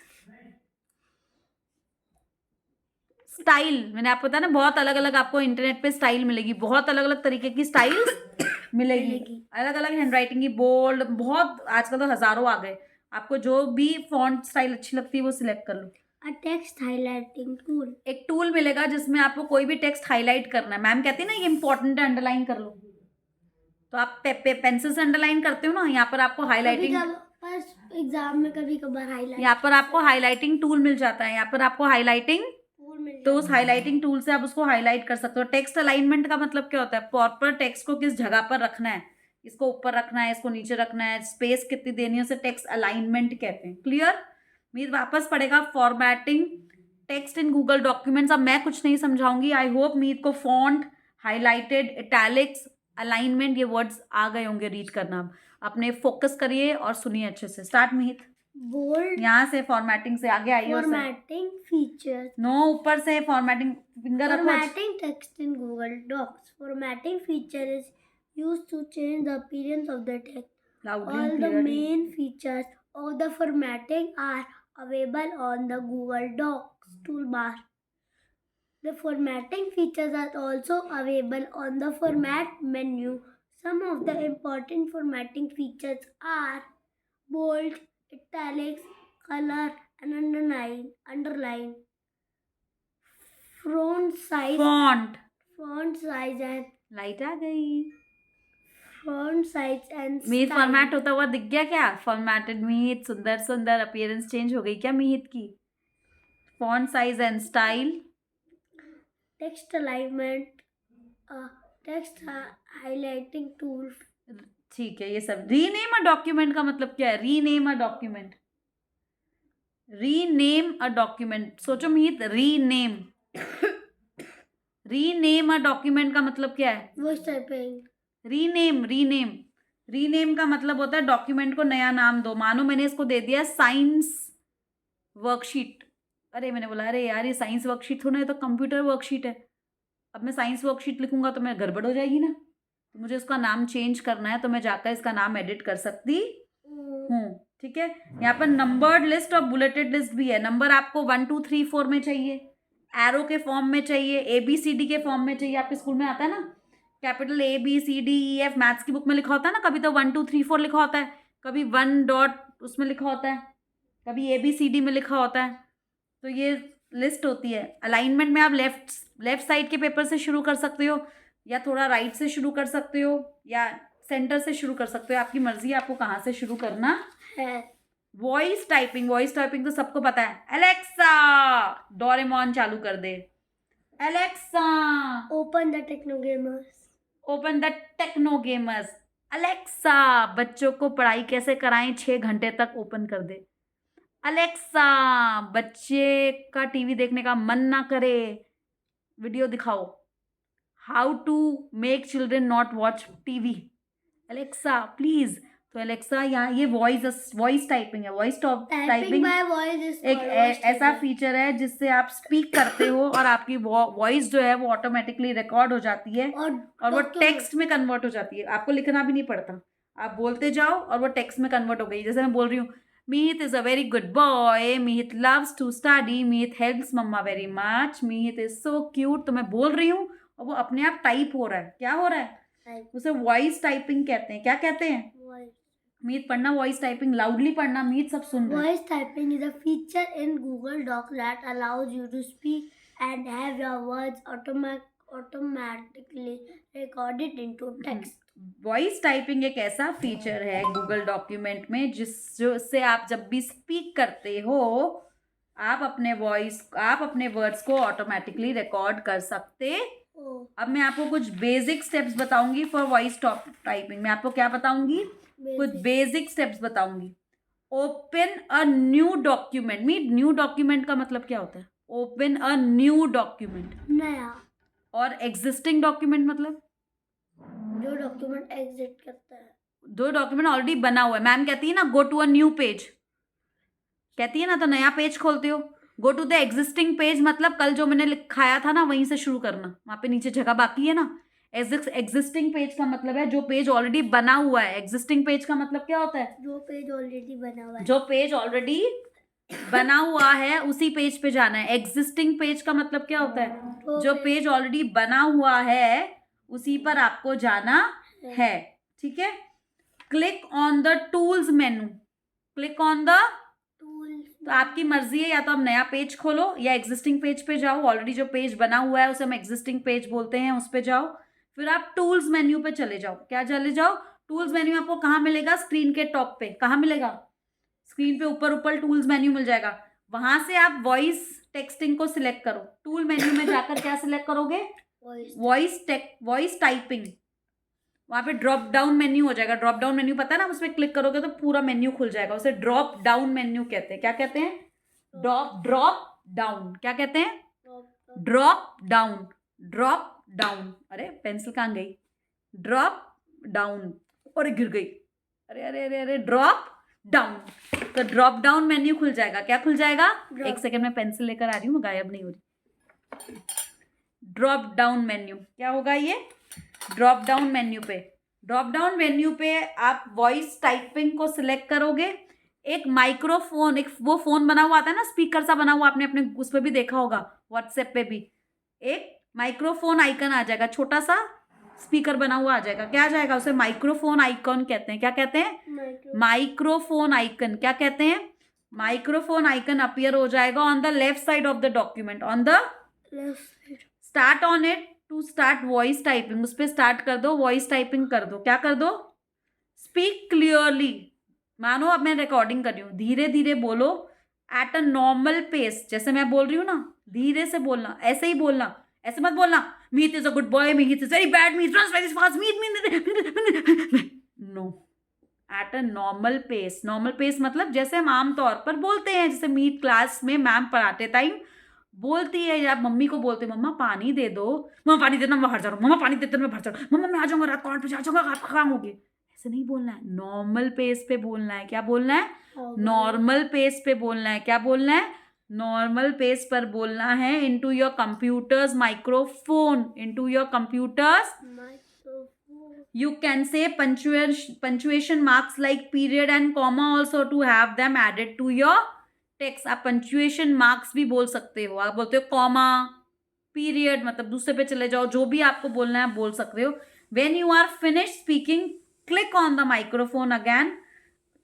स्टाइल। मैंने आपको बताया ना बहुत अलग अलग आपको इंटरनेट पे स्टाइल मिलेगी, बहुत अलग अलग तरीके की स्टाइल्स मिलेगी। अलग अलग हैंडराइटिंग की, बोल्ड, बहुत आजकल तो हजारों आ गए। आपको जो भी फॉन्ट स्टाइल अच्छी लगती है वो सिलेक्ट कर लो। A text highlighting tool. एक टूल मिलेगा जिसमें आपको कोई भी टेक्स्ट हाईलाइट करना है। मैम कहती है ना ये इंपॉर्टेंट है, अंडरलाइन कर लो। तो आप पेंसिल से अंडरलाइन करते हो ना, यहाँ पर आपको हाईलाइटिंग, एग्जाम में कभी कभार हाईलाइट, यहाँ पर आपको हाईलाइटिंग टूल मिल जाता है। यहाँ पर आपको हाईलाइटिंग, तो उस हाईलाइटिंग टूल से आप उसको हाईलाइट कर सकते हो। टेक्स्ट अलाइनमेंट का मतलब क्या होता है? प्रॉपर टेक्स्ट को किस जगह पर रखना है, इसको ऊपर रखना है, इसको नीचे रखना है, स्पेस कितनी देनी है, उसे टेक्स्ट अलाइनमेंट कहते हैं। क्लियर? मीर वापस पड़ेगा formatting text in Google documents. अब मैं कुछ नहीं समझाऊंगी। आई होप मीर को फॉन्ट, हाईलाइटेड, इटैलिक्स, अलाइनमेंट ये वर्ड्स आ गए होंगे रीड करना। अपने फोकस करिए और सुनिए अच्छे से। स्टार्ट मीत। बोल्ड। यहाँ से फॉर्मेटिंग से आगे आइए। Formatting features. नो, ऊपर से फॉर्मेटिंग फिंगर रखो। Formatting text in Google docs. Formatting feature is used to change the appearance of the text. All the main features of the formatting are available on the Google Docs toolbar. The formatting features are also available on the format menu. Some of the important formatting features are bold, italics, color, and underline, font size and light आ गई। font size and Meet style. Format होता हुआ दिख गया क्या? Formatted मीत, सुंदर सुंदर, appearance change हो गई क्या मीत की? Font size and style, Text alignment, text highlighting tool. ठीक है। ये सब रीनेम अ डॉक्यूमेंट का मतलब क्या है? Rename a document, rename a document. सोचो मीत, रीनेम, रीनेम अ डॉक्यूमेंट का मतलब क्या है? Voice typing. Rename, rename, rename का मतलब होता है डॉक्यूमेंट को नया नाम दो। मानो मैंने इसको दे दिया साइंस वर्कशीट। अरे मैंने बोला अरे यार ये साइंस वर्कशीट थोड़ा है, तो कंप्यूटर वर्कशीट है। अब मैं साइंस वर्कशीट लिखूंगा तो मैं गड़बड़ हो जाएगी ना, तो मुझे इसका नाम चेंज करना है, तो मैं जाकर इसका नाम एडिट कर सकती हूँ। ठीक है। यहाँ पर नंबर्ड लिस्ट और बुलेटेड लिस्ट भी है। नंबर आपको 1 2 3 4 में चाहिए, एरो के फॉर्म में चाहिए, ABCD के फॉर्म में चाहिए। आपके स्कूल में आता है ना, कैपिटल ABCDEF मैथ्स की बुक में लिखा होता है ना, कभी तो 1 2 3 4 लिखा होता है, कभी 1 डॉट उसमें लिखा होता है, कभी ABCD में लिखा होता है। तो ये लिस्ट होती है। अलाइनमेंट में आप लेफ्ट साइड के पेपर से शुरू कर सकते हो, या थोड़ा राइट से शुरू कर सकते हो, या सेंटर से शुरू कर सकते हो, आपकी मर्जी है आपको कहाँ से शुरू करना है। वॉइस टाइपिंग, वॉइस टाइपिंग तो सबको पता है। एलेक्सा डोरेमोन चालू कर दे। Alexa open the techno gamers. Open the techno gamers. Alexa बच्चों को पढ़ाई कैसे कराएं 6 घंटे तक ओपन कर दे। अलेक्सा बच्चे का टीवी देखने का मन ना करे, वीडियो दिखाओ। How to make children not watch TV. Alexa please. तो अलेक्सा यहाँ ये वॉइस टाइपिंग है। वॉइस टाइपिंग एक ऐसा फीचर है जिससे आप स्पीक करते हो और आपकी वॉइस जो है वो ऑटोमेटिकली रिकॉर्ड हो जाती है और वो टेक्स्ट में कन्वर्ट हो जाती है। आपको लिखना भी नहीं पड़ता, आप बोलते जाओ और वो टेक्स्ट में कन्वर्ट हो गई। जैसे मैं बोल रही हूँ, Mihit is a very good boy, Mihit loves to study, Mihit helps mama very much, Mihit is so cute। तो मैं बोल रही हूँ और वो अपने आप टाइप हो रहा है। क्या हो रहा है? उसे वॉइस टाइपिंग कहते हैं। क्या कहते हैं? मीत पढ़ना, वॉइस टाइपिंग लाउडली पढ़ना, मीत सब सुन रहे हैं। Voice typing is a feature in Google Docs that allows you to speak and have your words automatically recorded into text. Voice typing एक ऐसा फीचर है गूगल डॉक्यूमेंट में जिससे आप जब भी स्पीक करते हो आप अपने वर्ड्स को ऑटोमेटिकली रिकॉर्ड कर सकते हो। अब मैं आपको कुछ बेसिक स्टेप्स बताऊंगी फॉर वॉइस टाइपिंग। मैं आपको क्या बताऊंगी? कुछ बेसिक स्टेप्स बताऊंगी। Open a new document. New document का मतलब क्या होता है? Open a new document. नया। और एग्जिस्टिंग डॉक्यूमेंट मतलब जो डॉक्यूमेंट एग्जिस्ट करता है, जो डॉक्यूमेंट ऑलरेडी बना हुआ है। मैम कहती है ना go to a new page, कहती है ना, तो नया पेज खोलते हो। Go to the existing page मतलब कल जो मैंने लिखाया था ना वहीं से शुरू करना, वहां पे नीचे जगह बाकी है ना। एग्जिस्टिंग पेज का मतलब है जो पेज ऑलरेडी बना हुआ है। एग्जिस्टिंग पेज का मतलब क्या होता है? जो पेज ऑलरेडी बना हुआ है। जो पेज ऑलरेडी बना हुआ है उसी पेज पे जाना है। एग्जिस्टिंग पेज का मतलब क्या होता है? जो पेज ऑलरेडी बना हुआ है उसी पर आपको जाना है। ठीक है। Click on the tools menu. Click on the tools, तो आपकी मर्जी है, या तो आप नया पेज खोलो या एग्जिस्टिंग पेज पे जाओ। ऑलरेडी जो पेज बना हुआ है उसे हम एग्जिस्टिंग पेज बोलते हैं, उस पे जाओ। फिर आप टूल्स मेन्यू पे चले जाओ। क्या चले जाओ? टूल्स मेन्यू आपको कहाँ मिलेगा? स्क्रीन के टॉप पे। कहाँ मिलेगा? स्क्रीन पे ऊपर टूल्स मेन्यू मिल जाएगा। वहां से आप वॉइस टेक्सटिंग को सिलेक्ट करो। टूल मेन्यू में जाकर क्या सिलेक्ट करोगे? Voice typing. वहां पे ड्रॉप डाउन मेन्यू हो जाएगा। ड्रॉप डाउन मेन्यू पता है ना, उस पर क्लिक करोगे तो पूरा मेन्यू खुल जाएगा। उसे ड्रॉप डाउन मेन्यू कहते हैं। क्या कहते हैं? Drop down. क्या कहते हैं? Drop down. Drop down. अरे पेंसिल कहाँ गई? Drop down. और गिर गई। अरे अरे अरे अरे, ड्रॉप डाउन। तो ड्रॉप डाउन मेन्यू खुल जाएगा। क्या खुल जाएगा? एक सेकेंड में पेंसिल लेकर आ रही हूँ, गायब नहीं हो रही। ड्रॉप डाउन मेन्यू क्या होगा? ये ड्रॉप डाउन मेन्यू पे आप वॉइस टाइपिंग को सिलेक्ट करोगे। एक माइक्रोफोन, एक वो फोन बना हुआ आता है ना, स्पीकर सा बना हुआ, आपने अपने उस पर भी देखा होगा, व्हाट्सएप पे भी एक माइक्रोफोन आइकन आ जाएगा, छोटा सा स्पीकर बना हुआ आ जाएगा। क्या आ जाएगा? उसे माइक्रोफोन आइकन कहते हैं। क्या कहते हैं? Microphone icon. क्या कहते हैं? माइक्रोफोन आइकन अपीयर हो जाएगा on the left side of the document. On the left side. Start on it to start voice typing. उस पर स्टार्ट कर दो, वॉइस टाइपिंग कर दो। क्या कर दो? Speak clearly. मानो अब मैं रिकॉर्डिंग कर रही हूँ, धीरे धीरे बोलो, एट अ नॉर्मल पेस। जैसे मैं बोल रही हूँ ना, धीरे से बोलना, ऐसे ही बोलना। ऐसे मत बोलना Meet is a good boy, Meet is very bad, Meet runs very fast, Meet. No, at a normal pace. Normal pace मतलब जैसे हम आमतौर पर बोलते हैं। जैसे मीत क्लास में मैम पढ़ाते टाइम बोलती है, या मम्मी को बोलते, मम्मा पानी दे दो, मम्मा पानी देना, मैं बाहर जा रहा हूँ, मम्मा पानी देते मैं बाहर जा रहा हूँ, मम्मा मैं आ जाऊंगा रात को 8 बजे आ जाऊंगा, आप काम होगी। ऐसे नहीं बोलना है, नॉर्मल पेस पे बोलना है। क्या बोलना है? नॉर्मल पेस पे बोलना है। क्या बोलना है? नॉर्मल पेस पर बोलना है। Into your computers microphone. Into your computers you can say punctuation marks like period and comma also to have them added to your text। आप punctuation marks भी बोल सकते हो। आप बोलते हो comma, period, मतलब दूसरे पे चले जाओ, जो भी आपको बोलना है आप बोल सकते हो। when you are finished speaking click on the microphone again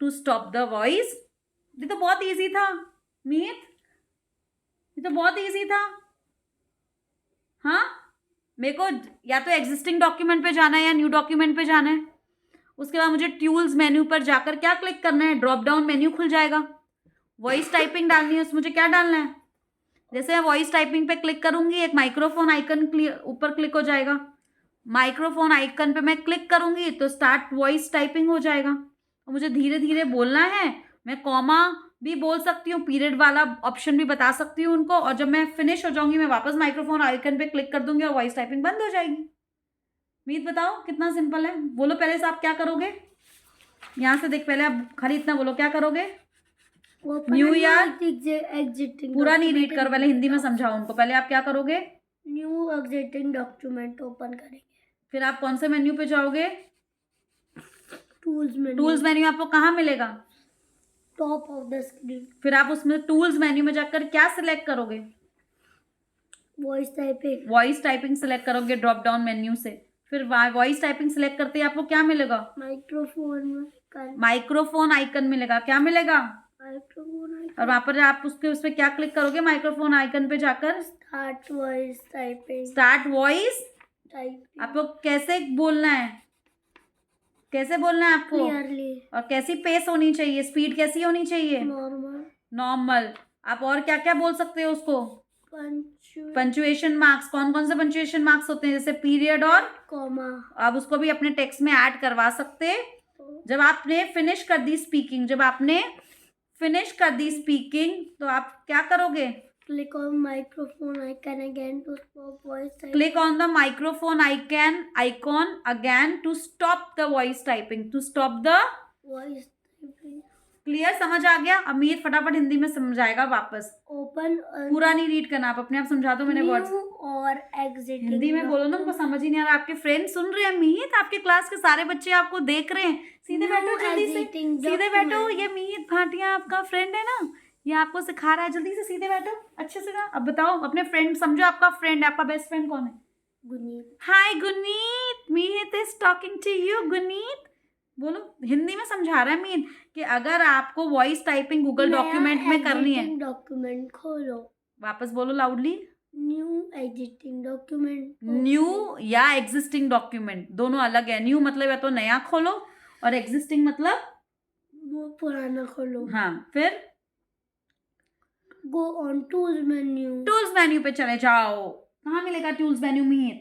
to stop the voice। ये तो बहुत easy था मीत, ये तो बहुत easy था। हाँ, मेरे को या तो एग्जिस्टिंग डॉक्यूमेंट पे जाना है या न्यू डॉक्यूमेंट पे जाना है। उसके बाद मुझे टूल्स मेन्यू पर जाकर क्या क्लिक करना है? ड्रॉप डाउन मेन्यू खुल जाएगा। वॉइस टाइपिंग डालनी है, उसमें मुझे क्या डालना है? जैसे मैं वॉइस टाइपिंग पे क्लिक करूंगी, एक माइक्रोफोन आइकन ऊपर क्लिक हो जाएगा। माइक्रोफोन आइकन पे मैं क्लिक करूंगी तो स्टार्ट वॉइस टाइपिंग हो जाएगा। और मुझे धीरे धीरे बोलना है। मैं कॉमा भी बोल सकती हूँ, पीरियड वाला ऑप्शन भी बता सकती हूँ उनको। और जब मैं फिनिश हो जाऊंगी मैं वापस माइक्रोफोन आइकन पे क्लिक कर दूंगी और वॉइस टाइपिंग बंद हो जाएगी। मीत बताओ कितना सिंपल है? बोलो पहले से आप क्या करोगे? यहाँ से देख, पहले आप खाली इतना बोलो, क्या करोगे? न्यू ईयर एग्जिस्टिंग पूरा नहीं रीड करो, पहले हिंदी में समझाओ उनको। पहले आप क्या करोगे? न्यू एग्जिस्टिंग डॉक्यूमेंट ओपन करेंगे। फिर आप कौन से मेन्यू पे जाओगे? टूल्स मेन्यू आपको कहाँ मिलेगा? Top of the screen. फिर आप उसमें टूल्स मेन्यू में जाकर क्या सिलेक्ट करोगे? Voice typing. Voice typing select करोगे ड्रॉप डाउन मेन्यू से। फिर वॉइस टाइपिंग सिलेक्ट करते ही आपको क्या मिलेगा? माइक्रोफोन आइकन मिलेगा। क्या मिलेगा? Microphone icon. और वहां पर आप उस पर क्या क्लिक करोगे? माइक्रोफोन आइकन पे जाकर start voice typing. Start voice typing. आपको कैसे बोलना है? कैसे बोलना है आपको? क्लियरली। और कैसी पेस होनी चाहिए? स्पीड कैसी होनी चाहिए? नॉर्मल। आप और क्या क्या बोल सकते हो उसको? Punctuation marks. कौन कौन से पंचुएशन मार्क्स होते हैं? जैसे पीरियड और कॉमा। आप उसको भी अपने टेक्स्ट में ऐड करवा सकते। जब आपने फिनिश कर दी स्पीकिंग, तो आप क्या करोगे? Click on microphone icon again to stop voice typing. Click on the microphone icon again to stop the voice typing. Voice typing. Clear? समझ आ गया? अमीर फटाफट हिंदी में समझाएगा वापस। ओपन। पूरा नहीं रीड करना, आप अपने आप समझा दो। मैंने वर्ड्स और एग्जिटिंग। हिंदी में बोलो ना, उनको समझ ही नहीं आ रहा। आपके फ्रेंड सुन रहे हैं मीत, आपके क्लास के सारे बच्चे आपको देख रहे हैं। सीधे बैठो, जल्दी से सीधे बैठो। ये मीत भाटिया आपका फ्रेंड है ना, ये आपको सिखा रहा है। जल्दी से सीधे बैठो, अच्छे से ना। अब बताओ, अपने फ्रेंड समझो। आपका फ्रेंड, आपका बेस्ट फ्रेंड कौन है? Guneet. Hi Guneet, Meet is talking to you. Guneet बोलो, हिंदी में समझा रहा है मीत कि अगर आपको वॉइस टाइपिंग गूगल डॉक्यूमेंट में करनी है। डॉक्यूमेंट खोलो। वापस बोलो loudly. New existing document. New या एग्जिस्टिंग डॉक्यूमेंट दोनों अलग है। न्यू मतलब या तो नया खोलो, और एग्जिस्टिंग मतलब वो पुराना खोलो। हाँ, फिर go on tools menu. Tools menu पे चले जाओ। कहाँ मिलेगा tools menu Meet?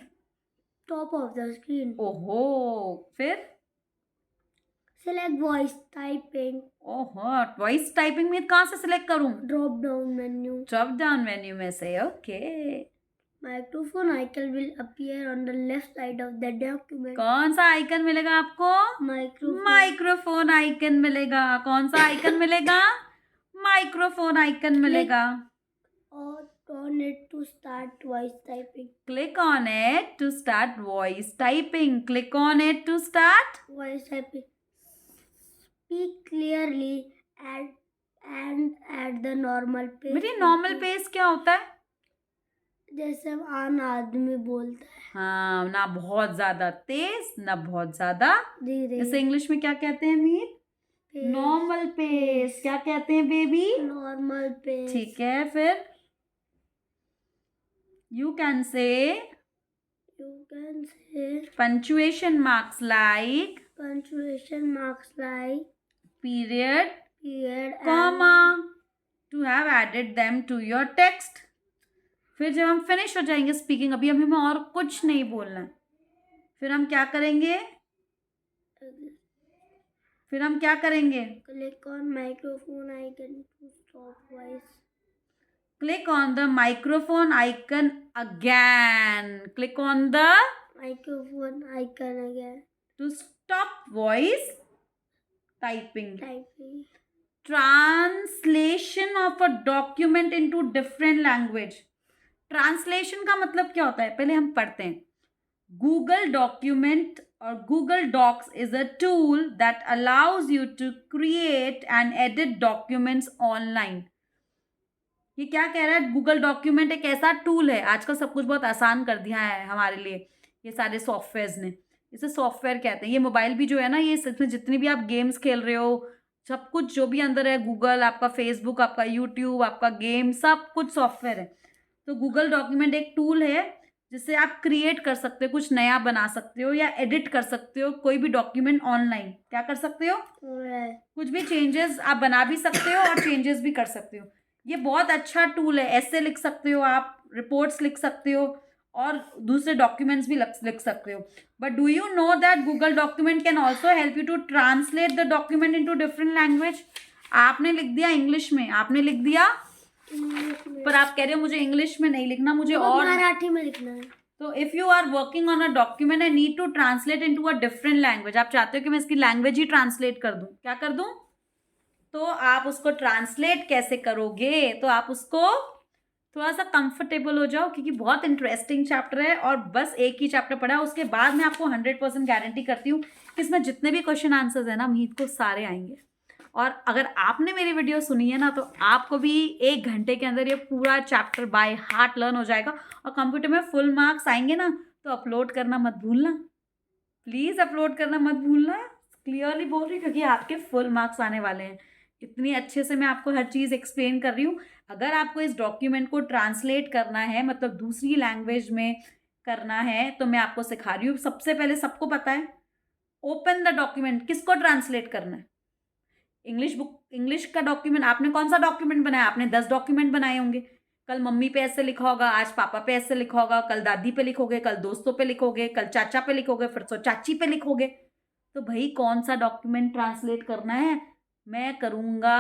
Top of the screen. ओहो, फिर सिलेक्ट वॉइस टाइपिंग। ओहो, वॉइस टाइपिंग में कहाँ से सिलेक्ट करूँ? Drop down menu. Drop down menu में से। Okay. Microphone icon will appear on the left side of the document. कौन सा आइकन मिलेगा आपको? माइक्रोफोन आइकन मिलेगा। कौन सा आइकन मिलेगा? माइक्रोफोन आइकन मिलेगा। और on it to start voice typing. Click on it to start voice typing. Click on it to start voice typing. Speak clearly and at the normal pace. मेरी normal pace क्या होता है? जैसे आम आदमी बोलता है। हाँ, ना बहुत ज्यादा तेज ना बहुत ज्यादा धीरे। जैसे इंग्लिश में क्या कहते हैं मीर? Normal pace. क्या कहते हैं बेबी? Normal pace. ठीक है, फिर You can say punctuation marks like period, comma to have added them to your text. फिर जब हम फिनिश हो जाएंगे स्पीकिंग, अभी हमें और कुछ नहीं बोलना है, फिर हम क्या करेंगे? Click on microphone icon to stop voice. Click on the microphone icon again. Click on the microphone icon again to stop voice typing. Translation of a document into different language. Translation का मतलब क्या होता है? पहले हम पढ़ते हैं। Google Document or Google Docs is a tool that allows you to create and edit documents online. ये क्या कह रहा है? गूगल डॉक्यूमेंट एक ऐसा टूल है, आजकल सब कुछ बहुत आसान कर दिया है हमारे लिए ये सारे सॉफ्टवेयर्स ने। इसे सॉफ्टवेयर कहते हैं। ये मोबाइल भी जो है ना, ये इसमें जितनी भी आप गेम्स खेल रहे हो, सब कुछ जो भी अंदर है, गूगल, आपका फेसबुक, आपका यूट्यूब, आपका गेम, सब कुछ सॉफ्टवेयर है। तो गूगल डॉक्यूमेंट एक टूल है जिससे आप क्रिएट कर सकते हो, कुछ नया बना सकते हो या एडिट कर सकते हो कोई भी डॉक्यूमेंट ऑनलाइन। क्या कर सकते हो? कुछ भी चेंजेस आप बना भी सकते हो और चेंजेस भी कर सकते हो। ये बहुत अच्छा टूल है। ऐसे लिख सकते हो आप, रिपोर्ट्स लिख सकते हो और दूसरे डॉक्यूमेंट्स भी लिख सकते हो। But do you know that Google document can also help you to translate the document into different language. आपने लिख दिया इंग्लिश में, आपने लिख दिया, पर आप कह रहे हो मुझे इंग्लिश में नहीं लिखना, मुझे और मराठी में लिखना है। तो if you are working on a document I need to translate into a different language. आप चाहते हो कि मैं इसकी लैंग्वेज ही ट्रांसलेट कर दूँ, क्या कर दूँ? तो आप उसको ट्रांसलेट कैसे करोगे? तो आप उसको थोड़ा सा कंफर्टेबल हो जाओ, क्योंकि बहुत इंटरेस्टिंग चैप्टर है और बस एक ही चैप्टर पढ़ा है। उसके बाद मैं आपको 100% गारंटी करती हूँ कि इसमें जितने भी क्वेश्चन आंसर्स है ना मीत को सारे आएंगे। और अगर आपने मेरी वीडियो सुनी है ना, तो आपको भी 1 घंटे के अंदर ये पूरा चैप्टर बाय हार्ट लर्न हो जाएगा और कंप्यूटर में फुल मार्क्स आएंगे ना, तो अपलोड करना मत भूलना। प्लीज़ अपलोड करना मत भूलना, क्लियरली बोल रही हूँ, क्योंकि आपके फुल मार्क्स आने वाले हैं। इतनी अच्छे से मैं आपको हर चीज़ एक्सप्लेन कर रही हूँ। अगर आपको इस डॉक्यूमेंट को ट्रांसलेट करना है, मतलब दूसरी लैंग्वेज में करना है, तो मैं आपको सिखा रही हूँ। सबसे पहले सबको पता है, ओपन द डॉक्यूमेंट किसको ट्रांसलेट करना है। इंग्लिश का डॉक्यूमेंट, आपने कौन सा डॉक्यूमेंट बनाया? आपने 10 डॉक्यूमेंट बनाए होंगे। कल मम्मी पे ऐसे लिखा होगा, आज पापा पे ऐसे लिखा होगा, कल दादी पे लिखोगे, कल दोस्तों पे लिखोगे, कल चाचा पे लिखोगे, फिर तो चाची पे लिखोगे। तो भाई कौन सा डॉक्यूमेंट ट्रांसलेट करना है? मैं करूंगा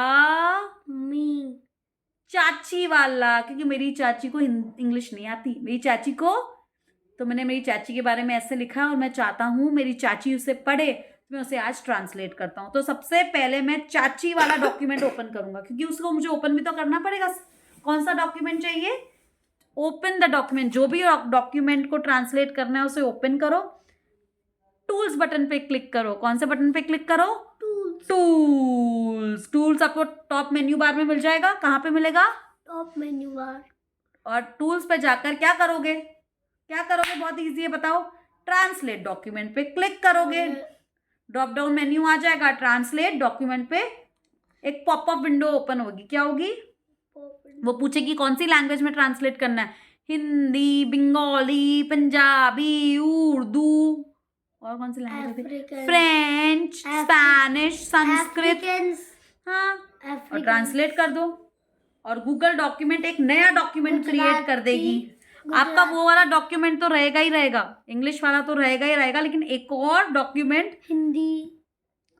मी चाची वाला, क्योंकि मेरी चाची को इंग्लिश नहीं आती। मेरी चाची को, तो मैंने मेरी चाची के बारे में ऐसे लिखा और मैं चाहता हूँ मेरी चाची उसे पढ़े, तो मैं उसे आज ट्रांसलेट करता हूँ। तो सबसे पहले मैं चाची वाला डॉक्यूमेंट ओपन करूंगा, क्योंकि उसको मुझे ओपन भी तो करना पड़ेगा। कौन सा डॉक्यूमेंट चाहिए? Open the document. जो भी डॉक्यूमेंट को ट्रांसलेट करना है उसे ओपन करो, टूल्स बटन पे क्लिक करो। कौन से बटन पे क्लिक करो? टूल्स। टूल्स आपको टॉप मेन्यू बार में मिल जाएगा। कहाँ पे मिलेगा? Top menu bar. और टूल्स पे जाकर क्या करोगे? क्या करोगे? बहुत इजी है, बताओ। ट्रांसलेट डॉक्यूमेंट पे क्लिक करोगे, ड्रॉप डाउन मेन्यू आ जाएगा। ट्रांसलेट डॉक्यूमेंट पे एक पॉपअप विंडो ओपन होगी। क्या होगी? वो पूछेगी कौन सी लैंग्वेज में ट्रांसलेट करना है। हिंदी, बंगाली, पंजाबी, उर्दू, और कौन सी लैंग्वेज होती है? French, Spanish, Sanskrit. हाँ, और ट्रांसलेट कर दो। और गूगल डॉक्यूमेंट एक नया डॉक्यूमेंट क्रिएट कर देगी। आपका वो वाला डॉक्यूमेंट तो रहेगा ही रहेगा, इंग्लिश वाला तो रहेगा ही रहेगा, लेकिन एक और डॉक्यूमेंट हिंदी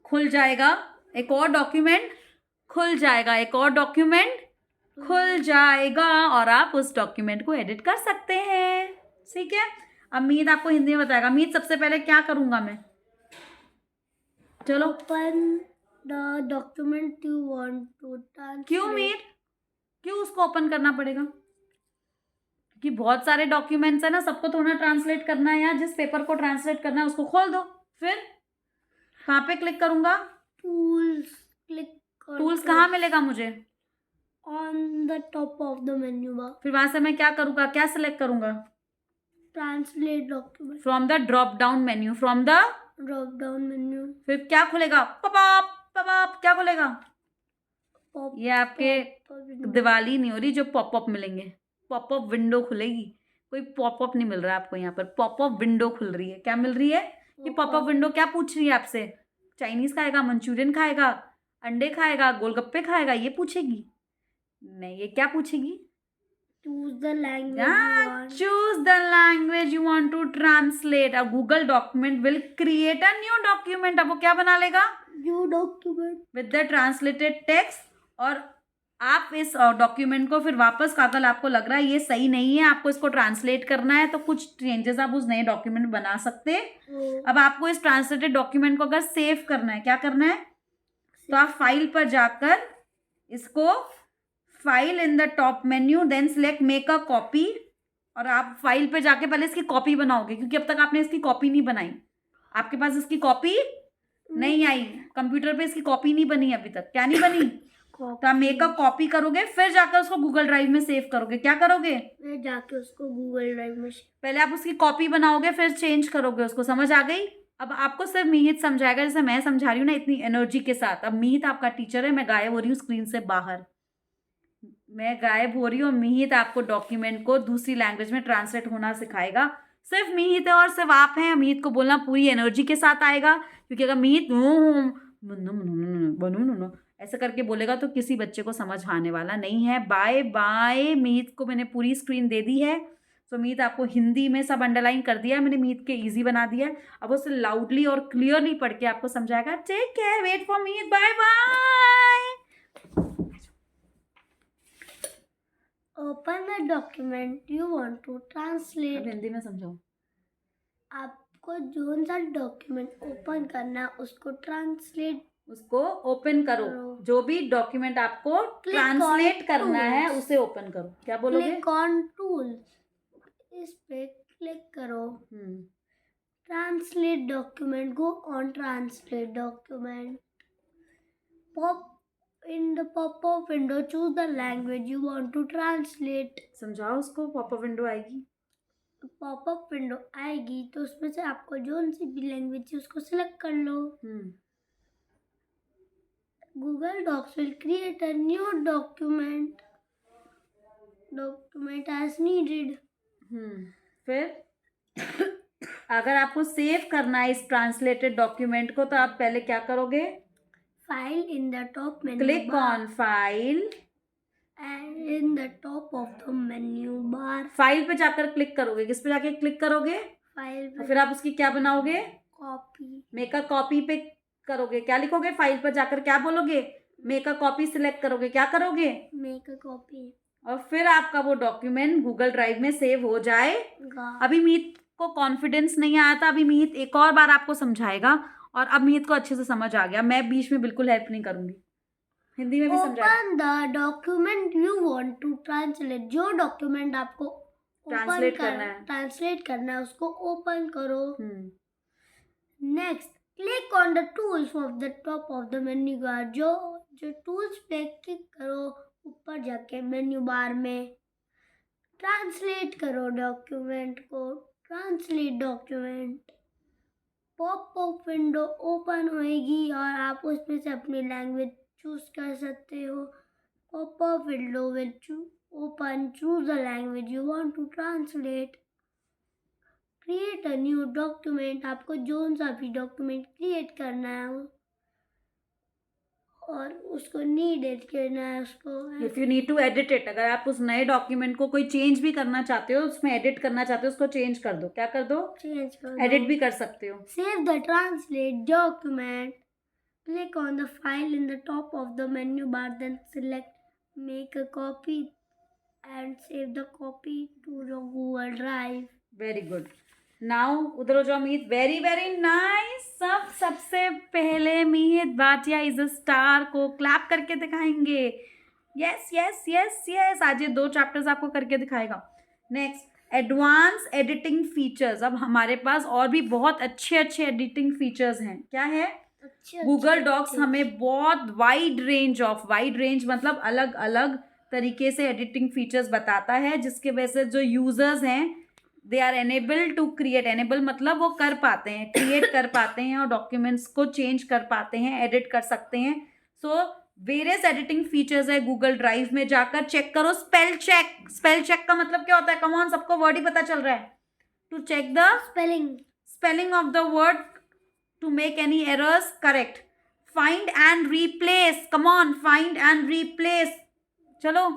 खुल जाएगा। एक और डॉक्यूमेंट खुल जाएगा, एक और डॉक्यूमेंट खुल जाएगा, और आप उस डॉक्यूमेंट को एडिट कर सकते हैं। ठीक है, अब मीत आपको हिंदी में बताएगा। मीत, सबसे पहले क्या करूंगा मैं? चलो। Open the document you want to translate. क्यों मीत? क्यों उसको ओपन करना पड़ेगा? क्योंकि बहुत सारे डॉक्यूमेंट्स है ना, सबको थोड़ा ट्रांसलेट करना है। या जिस पेपर को ट्रांसलेट करना है उसको खोल दो। फिर कहाँ पे क्लिक करूंगा? टूल्स क्लिक कर। टूल्स कहाँ मिलेगा मुझे? On the top of the menu बार। फिर वहां से मैं क्या करूंगा? क्या सिलेक्ट करूंगा? Translate document. From the drop down menu. From the drop down menu. फिर क्या खुलेगा? पॉपअप। पॉपअप क्या खुलेगा? ये आपके दिवाली नहीं हो रही जो पॉपअप मिलेंगे। पॉपअप विंडो खुलेगी। कोई पॉपअप नहीं मिल रहा है आपको यहाँ पर, पॉपअप विंडो खुल रही है। क्या मिल रही है? ये पॉपअप विंडो क्या पूछ रही है आपसे? चाइनीज खाएगा, मंचूरियन खाएगा, अंडे खाएगा, गोलगप्पे खाएगा, ये पूछेगी? नहीं, ये क्या पूछेगी? Choose the language. Choose the language you want to translate. A Google document will create a new document. अब वो क्या बना लेगा? New document with the translated text. और आप इस डॉक्यूमेंट को फिर वापस, कागल आपको लग रहा है ये सही नहीं है, आपको इसको ट्रांसलेट करना है, तो कुछ चेंजेस आप उस नए डॉक्यूमेंट बना सकते हैं। अब आपको इस ट्रांसलेटेड डॉक्यूमेंट को अगर सेव करना है, क्या करना है? तो आप फाइल पर जाकर इसको, file in the top menu, then select make a copy, और आप फाइल पे जाके पहले इसकी कॉपी बनाओगे, क्योंकि अब तक आपने इसकी कॉपी नहीं बनाई। आपके पास इसकी कॉपी नहीं आई, कंप्यूटर पे इसकी कॉपी नहीं बनी अभी तक। क्या नहीं बनी? तो आप मेक अ कॉपी करोगे, फिर जाकर उसको गूगल ड्राइव में सेव करोगे। क्या करोगे? फिर जाके उसको गूगल ड्राइव में। पहले आप उसकी कॉपी बनाओगे, फिर चेंज करोगे उसको। समझ आ गई? अब आपको सिर्फ मीहित समझाएगा, जैसे मैं समझा रही हूँ ना इतनी एनर्जी के साथ। अब मीहित आपका टीचर है, मैं गायब हो रही हूँ स्क्रीन से बाहर, मैं गायब हो रही हूँ। मीहित आपको डॉक्यूमेंट को दूसरी लैंग्वेज में ट्रांसलेट होना सिखाएगा। सिर्फ मीहित है और सिर्फ आप हैं। मीहित को बोलना पूरी एनर्जी के साथ आएगा, क्योंकि अगर मीहित ऐसा करके बोलेगा तो किसी बच्चे को समझ आने वाला नहीं है। Bye bye. मीहित को मैंने पूरी स्क्रीन दे दी है। तो मीहित आपको हिंदी में सब अंडरलाइन कर दिया है मैंने, मीहित के इजी बना दिया है। अब उसे लाउडली और क्लियरली पढ़ के आपको समझाएगा। Take care, wait for Mihit, bye bye. Open the document you want to translate. अब हिंदी में समझाओ। आपको जो सा डॉक्यूमेंट ओपन करना है उसको ट्रांसलेट, उसको ओपन करो। जो भी डॉक्यूमेंट आपको ट्रांसलेट करना है उसे ओपन करो। क्या बोलोगे? क्लिक ऑन टूल्स, इस पे क्लिक करो। Translate document, go on translate document. Pop in the popup window, choose the language you want to translate. समझाओ उसको, पॉपअप विंडो आएगी। पॉपअप विंडो आएगी तो उसमें से आपको जो सी भी लैंग्वेज है उसको सिलेक्ट कर लो. Google Docs will create a new document as needed. फिर अगर आपको सेव करना है इस ट्रांसलेटेड डॉक्यूमेंट को तो आप पहले क्या करोगे? File in the top menu click bar. On file And in the top of the menu bar. File पे जाकर क्लिक करोगे. किस पे जाके क्लिक करोगे? फाइल और फिर आप उसकी क्या बनाओगे? कॉपी. मेक अ कॉपी पे करोगे. क्या लिखोगे? फाइल पर जाकर क्या बोलोगे? मेक अ कॉपी सिलेक्ट करोगे. क्या करोगे? Make a copy. और फिर आपका वो डॉक्यूमेंट गूगल ड्राइव में सेव हो जाएगा. अभी मीत को कॉन्फिडेंस नहीं आया था. अभी मीत एक और बार आपको समझाएगा और अब मीत को अच्छे से समझ आ गया. मैं बीच में बिल्कुल हेल्प नहीं करूंगी. हिंदी में भी समझा. Open the document you want to translate. जो डॉक्यूमेंट आपको ट्रांसलेट करना है उसको ओपन करो. Next click on the tools of the top of the menu bar. जो टूल्स पे क्लिक करो ऊपर जाके मेन्यू बार में ट्रांसलेट करो डॉक्यूमेंट को. Translate document. Popup window open होएगी और आप उसमें से अपनी लैंग्वेज चूज कर सकते हो. Popup window will open. Choose the language you want to translate. Create a new document. आपको जो सा भी डॉक्यूमेंट क्रिएट करना है और उसको एडिट करना है उसको. If you need to edit it. अगर आप उस नए डॉक्यूमेंट को कोई चेंज भी करना चाहते हो, उसमें एडिट करना चाहते हो, उसको चेंज कर दो. क्या कर दो? चेंज कर दो. एडिट भी कर सकते हो. Save the translate document. Click on the file in the top of the menu bar. Then select make a copy and save the copy to the Google drive. Very good. Now उधर हो जाओ Meet. Very very nice. सबसे पहले Meet Bhatia is a star को clap करके दिखाएंगे. Yes yes yes yes. आज ये 2 चैप्टर्स आपको करके दिखाएगा. Next advance editing features. अब हमारे पास और भी बहुत अच्छे अच्छे एडिटिंग फीचर्स हैं. क्या है? गूगल डॉक्स हमें बहुत वाइड रेंज मतलब अलग अलग तरीके से एडिटिंग फीचर्स बताता है, जिसके वजह से जो यूजर्स हैं they are enable to create. Enable मतलब वो कर पाते हैं, क्रिएट कर पाते हैं और डॉक्यूमेंट्स को चेंज कर पाते हैं, एडिट कर सकते हैं. सो वेरियस एडिटिंग फीचर्स है गूगल ड्राइव में. जाकर चेक करो. स्पेल चेक का मतलब क्या होता है? कम ऑन, सबको वर्ड ही पता चल रहा है. To check the spelling of the word to make any errors correct. Find and replace. Come on, find and replace. चलो.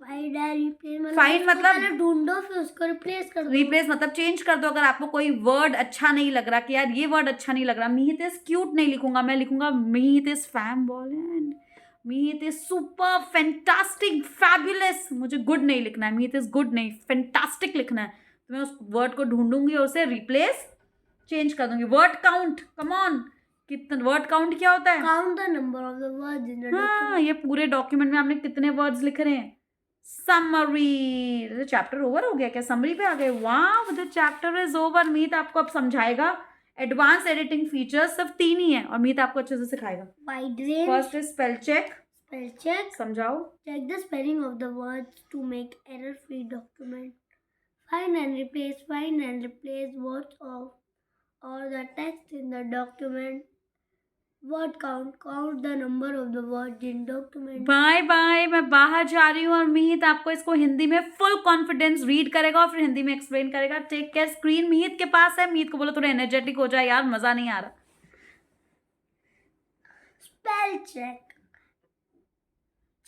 फाइंड मतलब ढूंढो फिर उसको रिप्लेस कर दो. रिप्लेस मतलब चेंज कर दो. अगर आपको कोई वर्ड अच्छा नहीं लग रहा कि यार ये वर्ड अच्छा नहीं लग रहा, मीत इज क्यूट नहीं लिखूंगा, मैं लिखूंगा Meet is fam ball and Meet is super fantastic fabulous. मुझे गुड नहीं लिखना है. मीत इज गुड नहीं, फैंटास्टिक लिखना है. तो मैं उस वर्ड को ढूंढूंगी और उसे रिप्लेस चेंज कर दूंगी. Word count. Come on. कितना वर्ड काउंट क्या होता है? Count the number of the words in the document. ये पूरे डॉक्यूमेंट में आपने कितने वर्ड्स लिख रहे हैं? समरी. चैप्टर ओवर हो गया क्या? समरी पे आ गए. वाह, द चैप्टर इज ओवर. मीत आपको अब समझाएगा. एडवांस एडिटिंग फीचर्स सिर्फ 3 ही है और मीत आपको अच्छे से सिखाएगा. First is spell check. समझाओ. Check the spelling of the words to make error free document. Find and replace words of और the text in the document. Word count the number of the words in document. Bye. मैं बाहर जा रही हूँ और मीत आपको इसको हिंदी में फुल कॉन्फिडेंस रीड करेगा और फिर हिंदी में एक्सप्लेन करेगा. Take care. स्क्रीन मीत के पास है. मीत को बोलो थोड़ा एनर्जेटिक हो जाए यार, मजा नहीं आ रहा. Spell check.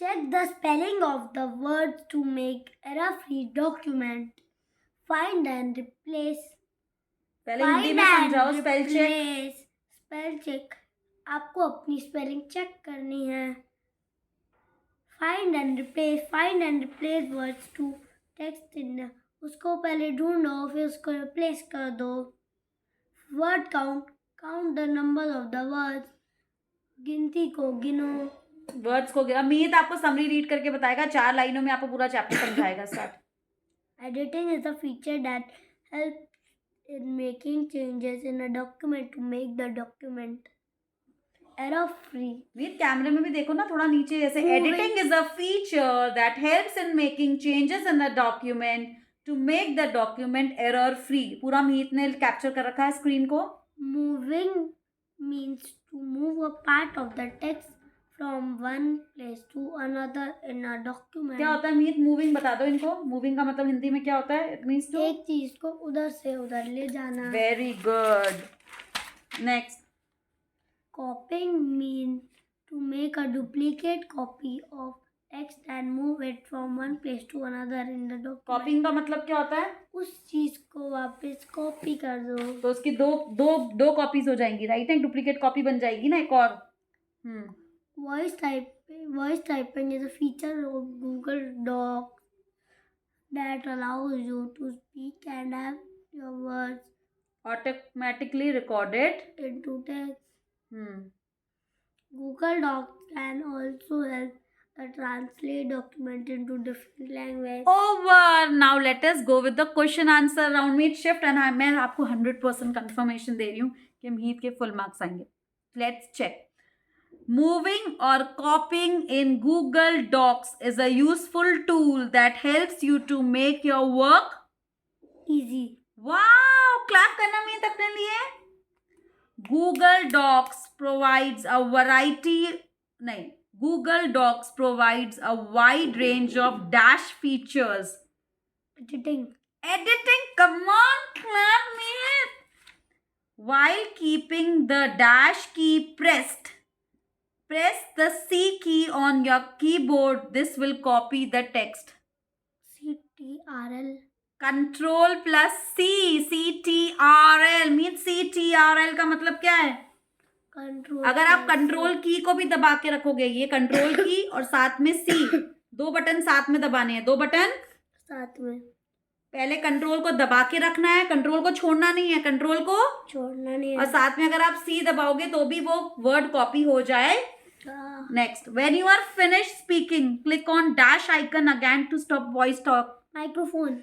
Check the spelling of the words to make error-free document. Find and replace. पहले हिंदी में समझाओ. Spell check. आपको अपनी स्पेलिंग चेक करनी है. Find and replace words to text in. उसको पहले ढूंढो फिर उसको रिप्लेस कर दो. Word count the number of the words. गिनती को गिनो. वर्ड्स को गिनो. मीत आपको समरी रीड करके बताएगा. 4 लाइनों में आपको पूरा चैप्टर समझाएगा. Start. Editing is a feature that help in making changes in a document to make the document error free. मीत कैमरे में भी देखो ना थोड़ा नीचे. जैसे editing is a feature that helps in making changes in the document to make the document error free. पूरा मीत ने कैप्चर कर रखा है स्क्रीन को. Moving means to move a part of the text from one place to another in a document. क्या होता है मीत? Moving बता दो इनको. मूविंग का मतलब हिंदी में क्या होता है? इट मीन्स टू एक चीज को उधर से उधर ले जाना. Very good. Next. Copying means to make a duplicate copy of text and move it from one place to another in the document. कॉपिंग का मतलब क्या होता है? उस चीज को वापस कॉपी कर दो. तो उसकी दो कॉपीज हो जाएंगी, राइट? एक डुप्लीकेट कॉपी बन जाएगी ना एक और. Voice typing is a feature of Google Docs that allows you to speak and have your words automatically recorded into text. Google Docs can also help to translate document into different language. Over. Now let us go with the question answer round. Meet shift and मैं आपको 100% confirmation दे रही हूँ कि मीत के full marks आएंगे. Let's check. Moving or copying in Google Docs is a useful tool that helps you to make your work easy. Wow! Clap करना मीत अपने लिए. Google Docs provides a Google Docs provides a wide range of dash features. Editing. Come on, clap Meet. While keeping the dash key pressed. Press the C key on your keyboard. This will copy the text. CTRL. Control plus C. CTRL means CTRL का मतलब क्या है? Control. अगर आप control की को भी दबा के रखोगे, ये कंट्रोल की और साथ में C, दो बटन साथ में दबाने हैं. दो बटन साथ में. पहले कंट्रोल को दबा के रखना है, कंट्रोल को छोड़ना नहीं है, कंट्रोल को छोड़ना नहीं है. और साथ में अगर आप C दबाओगे तो भी वो वर्ड कॉपी हो जाए. Next, when you are finished speaking, click on dash icon again to stop voice talk. Microphone.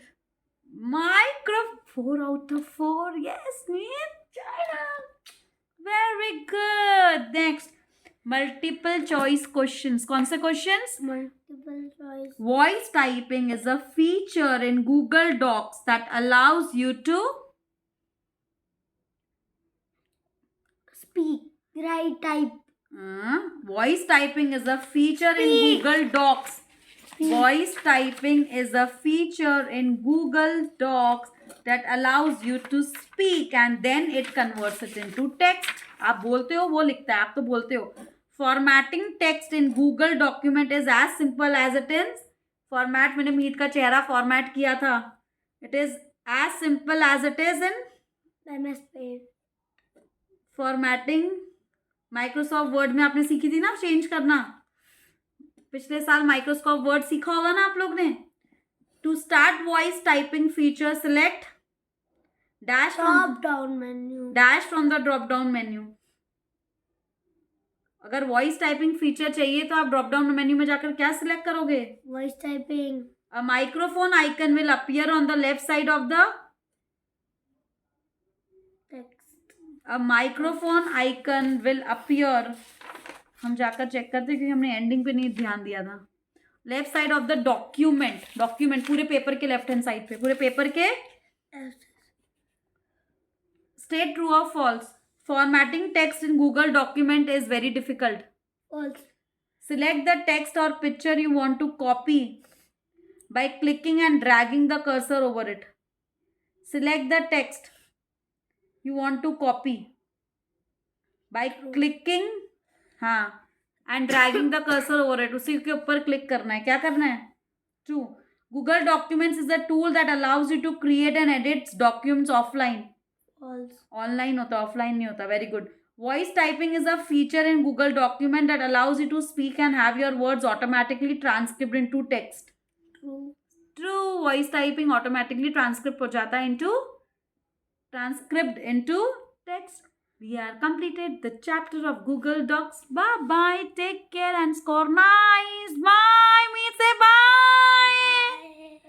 4 out of 4. Yes, Meet. Very good. Next, multiple choice questions. कौन से questions? Multiple choice. Voice typing is a feature in Google Docs that allows you to speak, write, type. Voice typing is a feature in Google Docs. Voice typing is a feature in Google Docs that allows you to speak and then it converts it into text. आप बोलते हो, वो लिखता है. आप तो बोलते हो. Formatting text in Google document is as simple as it is. Format मैंने मीत का चेहरा format किया था. It is as simple as it is in MS Paint. Formatting Microsoft word में आपने सीखी थी ना चेंज करना. पिछले साल माइक्रोसॉफ्ट वर्ड सीखा होगा ना आप लोग ने. To start voice typing feature select dash drop down menu. Dash from the drop down menu. अगर वॉइस टाइपिंग फीचर चाहिए तो आप ड्रॉप डाउन मेन्यू में जाकर क्या सिलेक्ट करोगे? Voice typing. A microphone icon will appear on the left side of the A microphone icon will appear. हम जाकर चेक करते हैं क्योंकि हमने एंडिंग पे नहीं ध्यान दिया था. Left side of the document पूरे पेपर के लेफ्ट हैंड साइड पे, पूरे पेपर के. स्टेट ट्रू और false. Formatting text in Google document is very difficult. False. Select the text और picture you want to copy by clicking and dragging the cursor over it. Select the text you want to copy by clicking and dragging the cursor over it. उसी के ऊपर click करना है. क्या करना है? True. Google Documents is a tool that allows you to create and edit documents offline. False. Online होता, offline नहीं होता. Very good. Voice typing is a feature in Google Document that allows you to speak and have your words automatically transcribed into text. True. Voice typing automatically transcribed हो जाता है transcribed into text. We are completed the chapter of Google Docs. Bye bye. Take care and score nice. Bye. Me say bye.